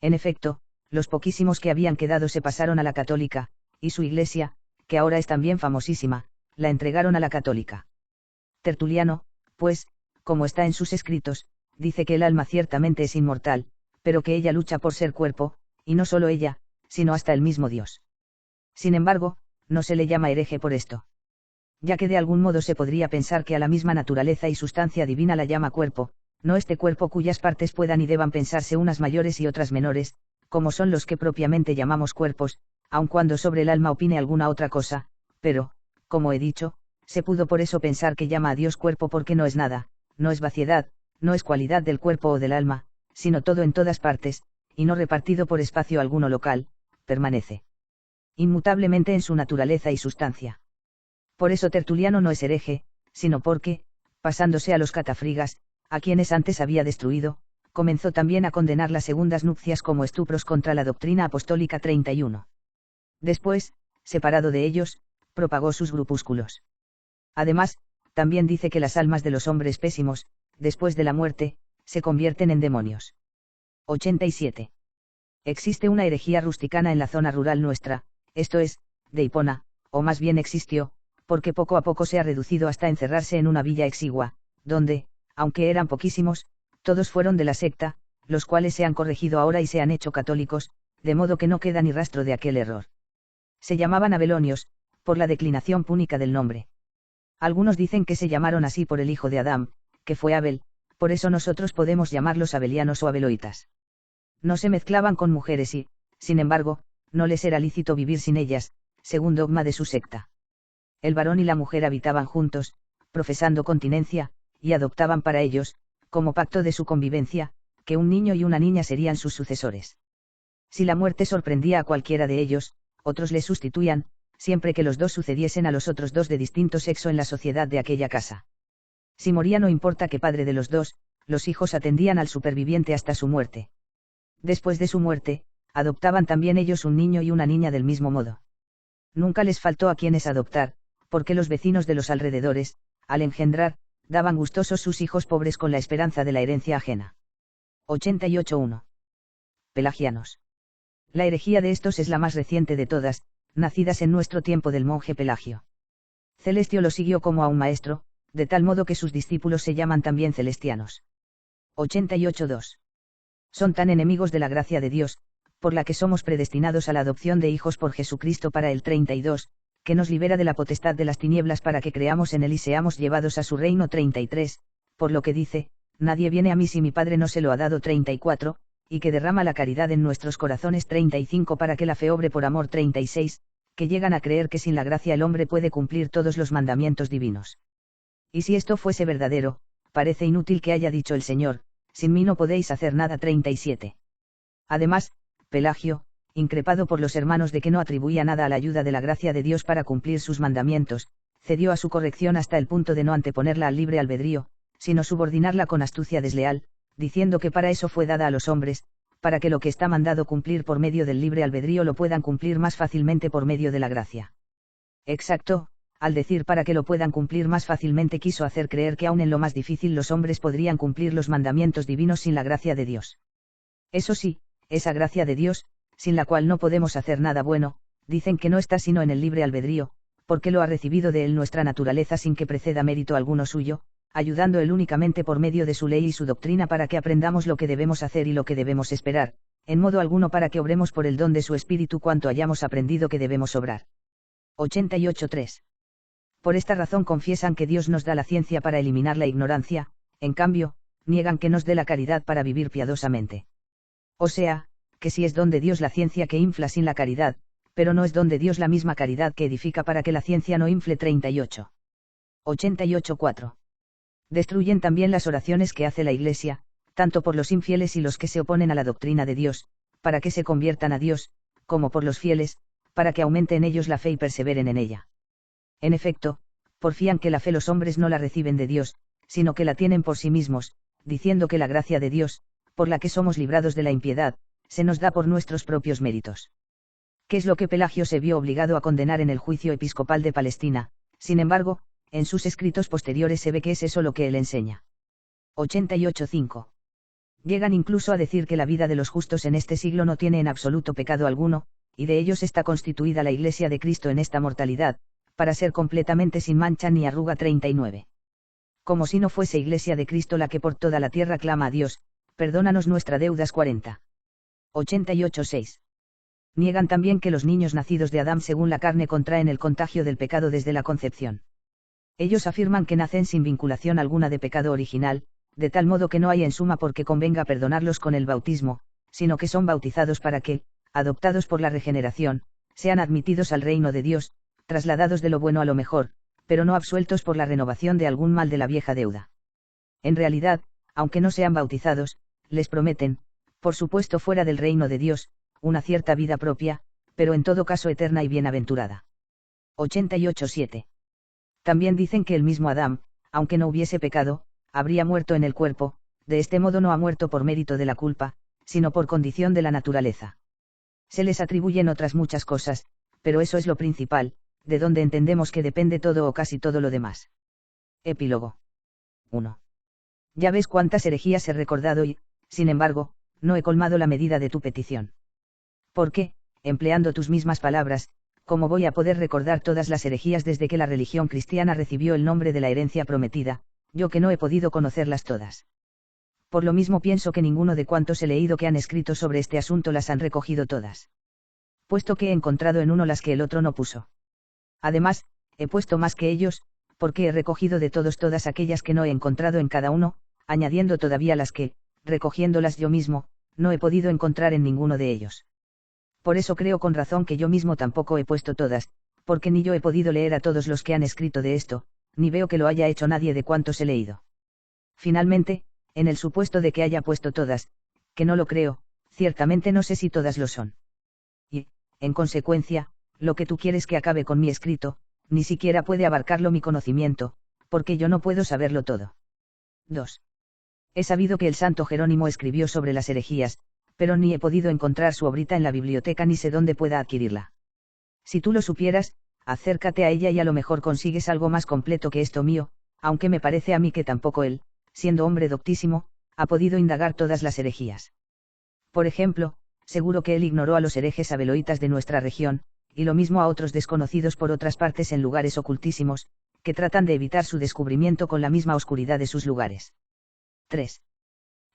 En efecto, los poquísimos que habían quedado se pasaron a la católica, y su iglesia, que ahora es también famosísima, la entregaron a la católica. Tertuliano, pues, como está en sus escritos, dice que el alma ciertamente es inmortal, pero que ella lucha por ser cuerpo, y no solo ella, sino hasta el mismo Dios. Sin embargo, no se le llama hereje por esto. Ya que de algún modo se podría pensar que a la misma naturaleza y sustancia divina la llama cuerpo, no este cuerpo cuyas partes puedan y deban pensarse unas mayores y otras menores, como son los que propiamente llamamos cuerpos, aun cuando sobre el alma opine alguna otra cosa, pero, como he dicho, se pudo por eso pensar que llama a Dios cuerpo porque no es nada, no es vaciedad, no es cualidad del cuerpo o del alma, sino todo en todas partes, y no repartido por espacio alguno local, permanece inmutablemente en su naturaleza y sustancia. Por eso Tertuliano no es hereje, sino porque, pasándose a los catafrigas, a quienes antes había destruido, comenzó también a condenar las segundas nupcias como estupros contra la doctrina apostólica 31. Después, separado de ellos, propagó sus grupúsculos. Además, también dice que las almas de los hombres pésimos, después de la muerte, se convierten en demonios. 87. Existe una herejía rusticana en la zona rural nuestra, esto es, de Hipona, o más bien existió, porque poco a poco se ha reducido hasta encerrarse en una villa exigua, donde, aunque eran poquísimos, todos fueron de la secta, los cuales se han corregido ahora y se han hecho católicos, de modo que no queda ni rastro de aquel error. Se llamaban abelonios, por la declinación púnica del nombre. Algunos dicen que se llamaron así por el hijo de Adán, que fue Abel, por eso nosotros podemos llamarlos abelianos o abeloitas. No se mezclaban con mujeres y, sin embargo, no les era lícito vivir sin ellas, según dogma de su secta. El varón y la mujer habitaban juntos, profesando continencia, y adoptaban para ellos, como pacto de su convivencia, que un niño y una niña serían sus sucesores. Si la muerte sorprendía a cualquiera de ellos, otros le sustituían, siempre que los dos sucediesen a los otros dos de distinto sexo en la sociedad de aquella casa. Si moría no importa qué padre de los dos, los hijos atendían al superviviente hasta su muerte. Después de su muerte, adoptaban también ellos un niño y una niña del mismo modo. Nunca les faltó a quienes adoptar, porque los vecinos de los alrededores, al engendrar, daban gustosos sus hijos pobres con la esperanza de la herencia ajena. 88.1. Pelagianos. La herejía de estos es la más reciente de todas, nacidas en nuestro tiempo del monje Pelagio. Celestio lo siguió como a un maestro, de tal modo que sus discípulos se llaman también celestianos. 88.2. Son tan enemigos de la gracia de Dios, por la que somos predestinados a la adopción de hijos por Jesucristo para el 32, que nos libera de la potestad de las tinieblas para que creamos en él y seamos llevados a su reino 33, por lo que dice, nadie viene a mí si mi Padre no se lo ha dado 34, y que derrama la caridad en nuestros corazones 35 para que la fe obre por amor 36, que llegan a creer que sin la gracia el hombre puede cumplir todos los mandamientos divinos. Y si esto fuese verdadero, parece inútil que haya dicho el Señor, sin mí no podéis hacer nada 37. Además, Pelagio, increpado por los hermanos de que no atribuía nada a la ayuda de la gracia de Dios para cumplir sus mandamientos, cedió a su corrección hasta el punto de no anteponerla al libre albedrío, sino subordinarla con astucia desleal, diciendo que para eso fue dada a los hombres, para que lo que está mandado cumplir por medio del libre albedrío lo puedan cumplir más fácilmente por medio de la gracia. Exacto, al decir para que lo puedan cumplir más fácilmente quiso hacer creer que aun en lo más difícil los hombres podrían cumplir los mandamientos divinos sin la gracia de Dios. Eso sí, esa gracia de Dios, sin la cual no podemos hacer nada bueno, dicen que no está sino en el libre albedrío, porque lo ha recibido de él nuestra naturaleza sin que preceda mérito alguno suyo, ayudando él únicamente por medio de su ley y su doctrina para que aprendamos lo que debemos hacer y lo que debemos esperar, en modo alguno para que obremos por el don de su espíritu cuanto hayamos aprendido que debemos obrar. 88.3. Por esta razón confiesan que Dios nos da la ciencia para eliminar la ignorancia, en cambio, niegan que nos dé la caridad para vivir piadosamente. O sea, que si es don de Dios la ciencia que infla sin la caridad, pero no es don de Dios la misma caridad que edifica para que la ciencia no infle 38. 88.4. Destruyen también las oraciones que hace la Iglesia, tanto por los infieles y los que se oponen a la doctrina de Dios, para que se conviertan a Dios, como por los fieles, para que aumente en ellos la fe y perseveren en ella. En efecto, porfían que la fe los hombres no la reciben de Dios, sino que la tienen por sí mismos, diciendo que la gracia de Dios, por la que somos librados de la impiedad, se nos da por nuestros propios méritos. ¿Qué es lo que Pelagio se vio obligado a condenar en el juicio episcopal de Palestina? Sin embargo, en sus escritos posteriores se ve que es eso lo que él enseña. 88.5. Llegan incluso a decir que la vida de los justos en este siglo no tiene en absoluto pecado alguno, y de ellos está constituida la Iglesia de Cristo en esta mortalidad, para ser completamente sin mancha ni arruga 39. Como si no fuese Iglesia de Cristo la que por toda la tierra clama a Dios, perdónanos nuestras deudas 40. 88.6. Niegan también que los niños nacidos de Adán según la carne contraen el contagio del pecado desde la concepción. Ellos afirman que nacen sin vinculación alguna de pecado original, de tal modo que no hay en suma por qué convenga perdonarlos con el bautismo, sino que son bautizados para que, adoptados por la regeneración, sean admitidos al reino de Dios, trasladados de lo bueno a lo mejor, pero no absueltos por la renovación de algún mal de la vieja deuda. En realidad, aunque no sean bautizados, les prometen, por supuesto fuera del reino de Dios, una cierta vida propia, pero en todo caso eterna y bienaventurada. 88.7. También dicen que el mismo Adán, aunque no hubiese pecado, habría muerto en el cuerpo, de este modo no ha muerto por mérito de la culpa, sino por condición de la naturaleza. Se les atribuyen otras muchas cosas, pero eso es lo principal, de donde entendemos que depende todo o casi todo lo demás. Epílogo. 1. Ya ves cuántas herejías he recordado y, sin embargo, no he colmado la medida de tu petición. Porque, empleando tus mismas palabras, ¿cómo voy a poder recordar todas las herejías desde que la religión cristiana recibió el nombre de la herencia prometida, yo que no he podido conocerlas todas? Por lo mismo pienso que ninguno de cuantos he leído que han escrito sobre este asunto las han recogido todas. Puesto que he encontrado en uno las que el otro no puso. Además, he puesto más que ellos, porque he recogido de todos todas aquellas que no he encontrado en cada uno, añadiendo todavía las que, recogiéndolas yo mismo, no he podido encontrar en ninguno de ellos. Por eso creo con razón que yo mismo tampoco he puesto todas, porque ni yo he podido leer a todos los que han escrito de esto, ni veo que lo haya hecho nadie de cuantos he leído. Finalmente, en el supuesto de que haya puesto todas, que no lo creo, ciertamente no sé si todas lo son. Y, en consecuencia, lo que tú quieres que acabe con mi escrito, ni siquiera puede abarcarlo mi conocimiento, porque yo no puedo saberlo todo. 2. He sabido que el santo Jerónimo escribió sobre las herejías, pero ni he podido encontrar su obrita en la biblioteca ni sé dónde pueda adquirirla. Si tú lo supieras, acércate a ella y a lo mejor consigues algo más completo que esto mío, aunque me parece a mí que tampoco él, siendo hombre doctísimo, ha podido indagar todas las herejías. Por ejemplo, seguro que él ignoró a los herejes abeloitas de nuestra región, y lo mismo a otros desconocidos por otras partes en lugares ocultísimos, que tratan de evitar su descubrimiento con la misma oscuridad de sus lugares. 3.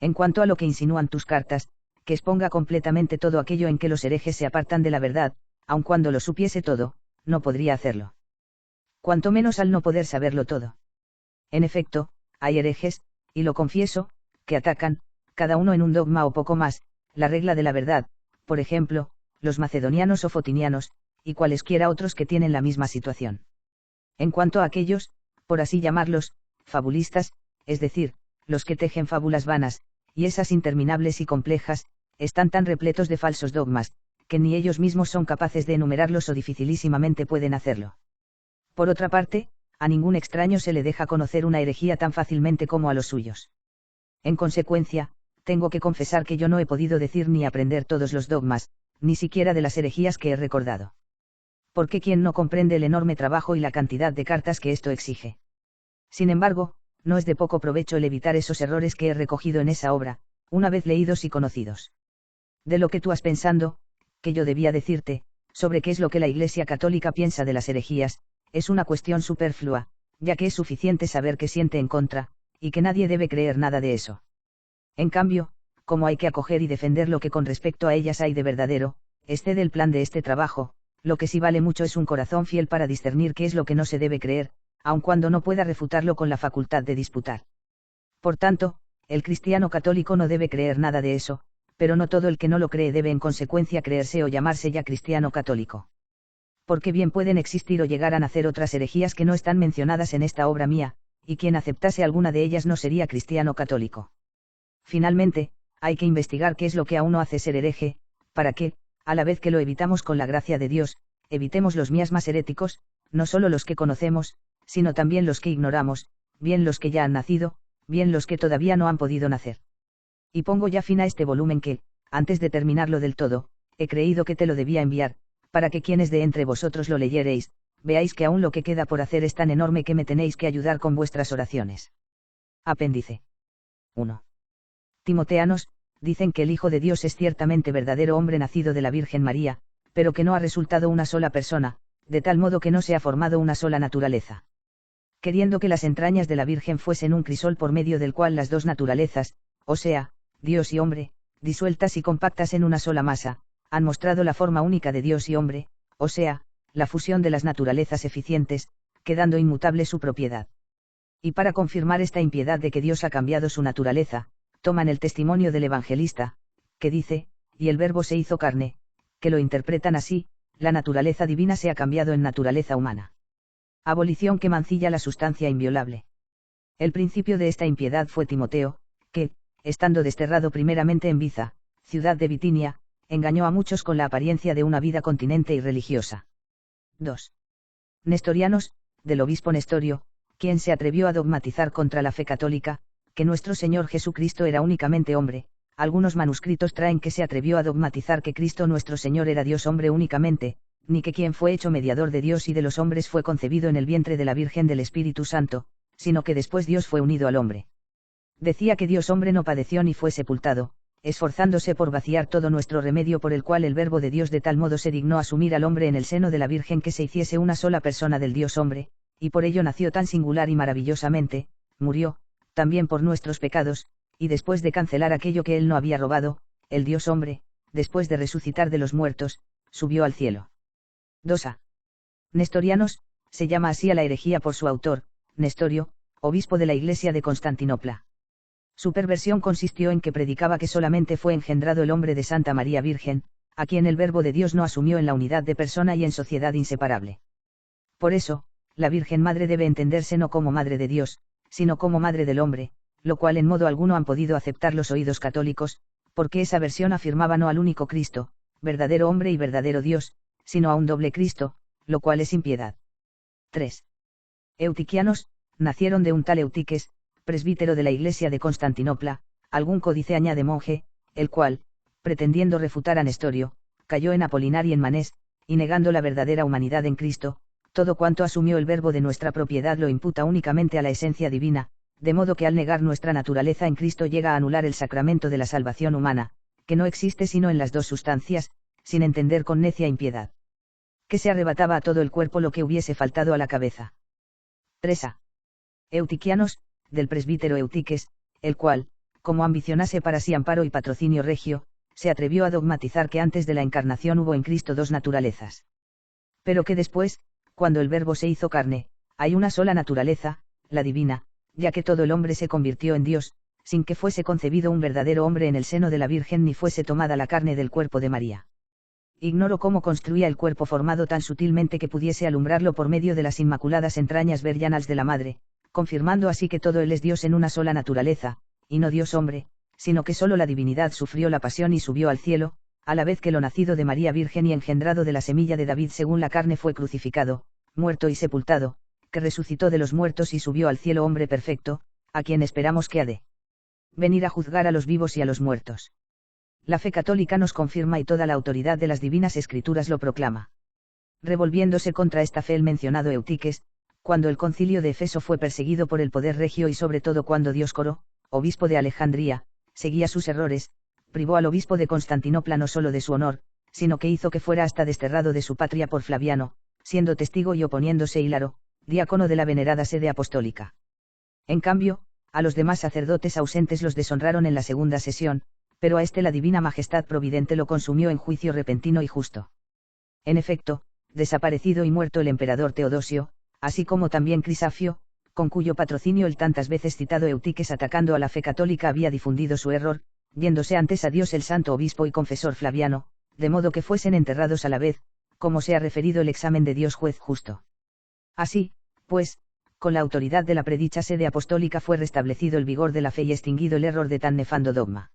En cuanto a lo que insinúan tus cartas, que exponga completamente todo aquello en que los herejes se apartan de la verdad, aun cuando lo supiese todo, no podría hacerlo. Cuanto menos al no poder saberlo todo. En efecto, hay herejes, y lo confieso, que atacan, cada uno en un dogma o poco más, la regla de la verdad, por ejemplo, los macedonianos o fotinianos, y cualesquiera otros que tienen la misma situación. En cuanto a aquellos, por así llamarlos, fabulistas, es decir, los que tejen fábulas vanas, y esas interminables y complejas, están tan repletos de falsos dogmas, que ni ellos mismos son capaces de enumerarlos o dificilísimamente pueden hacerlo. Por otra parte, a ningún extraño se le deja conocer una herejía tan fácilmente como a los suyos. En consecuencia, tengo que confesar que yo no he podido decir ni aprender todos los dogmas, ni siquiera de las herejías que he recordado. Porque quien no comprende el enorme trabajo y la cantidad de cartas que esto exige. Sin embargo, no es de poco provecho el evitar esos errores que he recogido en esa obra, una vez leídos y conocidos. De lo que tú has pensando, que yo debía decirte, sobre qué es lo que la Iglesia Católica piensa de las herejías, es una cuestión superflua, ya que es suficiente saber que siente en contra, y que nadie debe creer nada de eso. En cambio, como hay que acoger y defender lo que con respecto a ellas hay de verdadero, excede el plan de este trabajo, lo que sí vale mucho es un corazón fiel para discernir qué es lo que no se debe creer, aun cuando no pueda refutarlo con la facultad de disputar. Por tanto, el cristiano católico no debe creer nada de eso, pero no todo el que no lo cree debe en consecuencia creerse o llamarse ya cristiano católico. Porque bien pueden existir o llegar a nacer otras herejías que no están mencionadas en esta obra mía, y quien aceptase alguna de ellas no sería cristiano católico. Finalmente, hay que investigar qué es lo que a uno hace ser hereje, para que, a la vez que lo evitamos con la gracia de Dios, evitemos los miasmas heréticos, no solo los que conocemos, sino también los que ignoramos, bien los que ya han nacido, bien los que todavía no han podido nacer. Y pongo ya fin a este volumen que, antes de terminarlo del todo, he creído que te lo debía enviar, para que quienes de entre vosotros lo leyereis, veáis que aún lo que queda por hacer es tan enorme que me tenéis que ayudar con vuestras oraciones. Apéndice 1. Timoteanos, dicen que el Hijo de Dios es ciertamente verdadero hombre nacido de la Virgen María, pero que no ha resultado una sola persona, de tal modo que no se ha formado una sola naturaleza. Queriendo que las entrañas de la Virgen fuesen un crisol por medio del cual las dos naturalezas, o sea, Dios y hombre, disueltas y compactas en una sola masa, han mostrado la forma única de Dios y hombre, o sea, la fusión de las naturalezas eficientes, quedando inmutable su propiedad. Y para confirmar esta impiedad de que Dios ha cambiado su naturaleza, toman el testimonio del evangelista, que dice, y el Verbo se hizo carne, que lo interpretan así, la naturaleza divina se ha cambiado en naturaleza humana. Abolición que mancilla la sustancia inviolable. El principio de esta impiedad fue Timoteo, que, estando desterrado primeramente en Biza, ciudad de Bitinia, engañó a muchos con la apariencia de una vida continente y religiosa. 2. Nestorianos, del obispo Nestorio, quien se atrevió a dogmatizar contra la fe católica, que nuestro Señor Jesucristo era únicamente hombre. Algunos manuscritos traen que se atrevió a dogmatizar que Cristo nuestro Señor era Dios hombre únicamente, ni que quien fue hecho mediador de Dios y de los hombres fue concebido en el vientre de la Virgen del Espíritu Santo, sino que después Dios fue unido al hombre. Decía que Dios hombre no padeció ni fue sepultado, esforzándose por vaciar todo nuestro remedio, por el cual el Verbo de Dios de tal modo se dignó asumir al hombre en el seno de la Virgen que se hiciese una sola persona del Dios hombre, y por ello nació tan singular y maravillosamente, murió, también por nuestros pecados, y después de cancelar aquello que él no había robado, el Dios hombre, después de resucitar de los muertos, subió al cielo. 2a. Nestorianos, se llama así a la herejía por su autor, Nestorio, obispo de la Iglesia de Constantinopla. Su perversión consistió en que predicaba que solamente fue engendrado el hombre de Santa María Virgen, a quien el Verbo de Dios no asumió en la unidad de persona y en sociedad inseparable. Por eso, la Virgen Madre debe entenderse no como Madre de Dios, sino como Madre del hombre, lo cual en modo alguno han podido aceptar los oídos católicos, porque esa versión afirmaba no al único Cristo, verdadero hombre y verdadero Dios, sino a un doble Cristo, lo cual es impiedad. 3. Eutiquianos, nacieron de un tal Eutiques, presbítero de la Iglesia de Constantinopla, algún códice añade monje, el cual, pretendiendo refutar a Nestorio, cayó en Apolinar y en Manés, y negando la verdadera humanidad en Cristo, todo cuanto asumió el Verbo de nuestra propiedad lo imputa únicamente a la esencia divina, de modo que al negar nuestra naturaleza en Cristo llega a anular el sacramento de la salvación humana, que no existe sino en las dos sustancias, sin entender con necia impiedad que se arrebataba a todo el cuerpo lo que hubiese faltado a la cabeza. 3a. Eutiquianos, del presbítero Eutiques, el cual, como ambicionase para sí amparo y patrocinio regio, se atrevió a dogmatizar que antes de la encarnación hubo en Cristo dos naturalezas. Pero que después, cuando el Verbo se hizo carne, hay una sola naturaleza, la divina, ya que todo el hombre se convirtió en Dios, sin que fuese concebido un verdadero hombre en el seno de la Virgen ni fuese tomada la carne del cuerpo de María. Ignoro cómo construía el cuerpo formado tan sutilmente que pudiese alumbrarlo por medio de las inmaculadas entrañas virginales de la madre, confirmando así que todo él es Dios en una sola naturaleza, y no Dios hombre, sino que solo la divinidad sufrió la pasión y subió al cielo, a la vez que lo nacido de María Virgen y engendrado de la semilla de David según la carne fue crucificado, muerto y sepultado, que resucitó de los muertos y subió al cielo hombre perfecto, a quien esperamos que ha de venir a juzgar a los vivos y a los muertos. La fe católica nos confirma y toda la autoridad de las divinas escrituras lo proclama. Revolviéndose contra esta fe el mencionado Eutiques, cuando el concilio de Efeso fue perseguido por el poder regio y sobre todo cuando Dioscoro, obispo de Alejandría, seguía sus errores, privó al obispo de Constantinopla no solo de su honor, sino que hizo que fuera hasta desterrado de su patria por Flaviano, siendo testigo y oponiéndose Hilaro, diácono de la venerada sede apostólica. En cambio, a los demás sacerdotes ausentes los deshonraron en la segunda sesión, pero a este la divina majestad providente lo consumió en juicio repentino y justo. En efecto, desaparecido y muerto el emperador Teodosio, así como también Crisafio, con cuyo patrocinio el tantas veces citado Eutiques atacando a la fe católica había difundido su error, yéndose antes a Dios el santo obispo y confesor Flaviano, de modo que fuesen enterrados a la vez, como se ha referido el examen de Dios juez justo. Así, pues, con la autoridad de la predicha sede apostólica fue restablecido el vigor de la fe y extinguido el error de tan nefando dogma.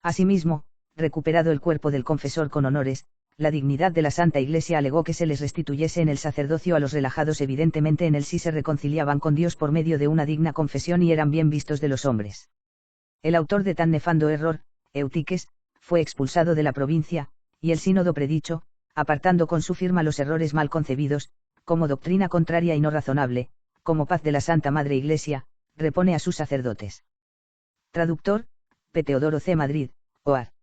Asimismo, recuperado el cuerpo del confesor con honores, la dignidad de la Santa Iglesia alegó que se les restituyese en el sacerdocio a los relajados evidentemente en él si se reconciliaban con Dios por medio de una digna confesión y eran bien vistos de los hombres. El autor de tan nefando error, Eutiques, fue expulsado de la provincia, y el sínodo predicho, apartando con su firma los errores mal concebidos, como doctrina contraria y no razonable, como paz de la Santa Madre Iglesia, repone a sus sacerdotes. Traductor, P. Teodoro C. Madrid, OAR.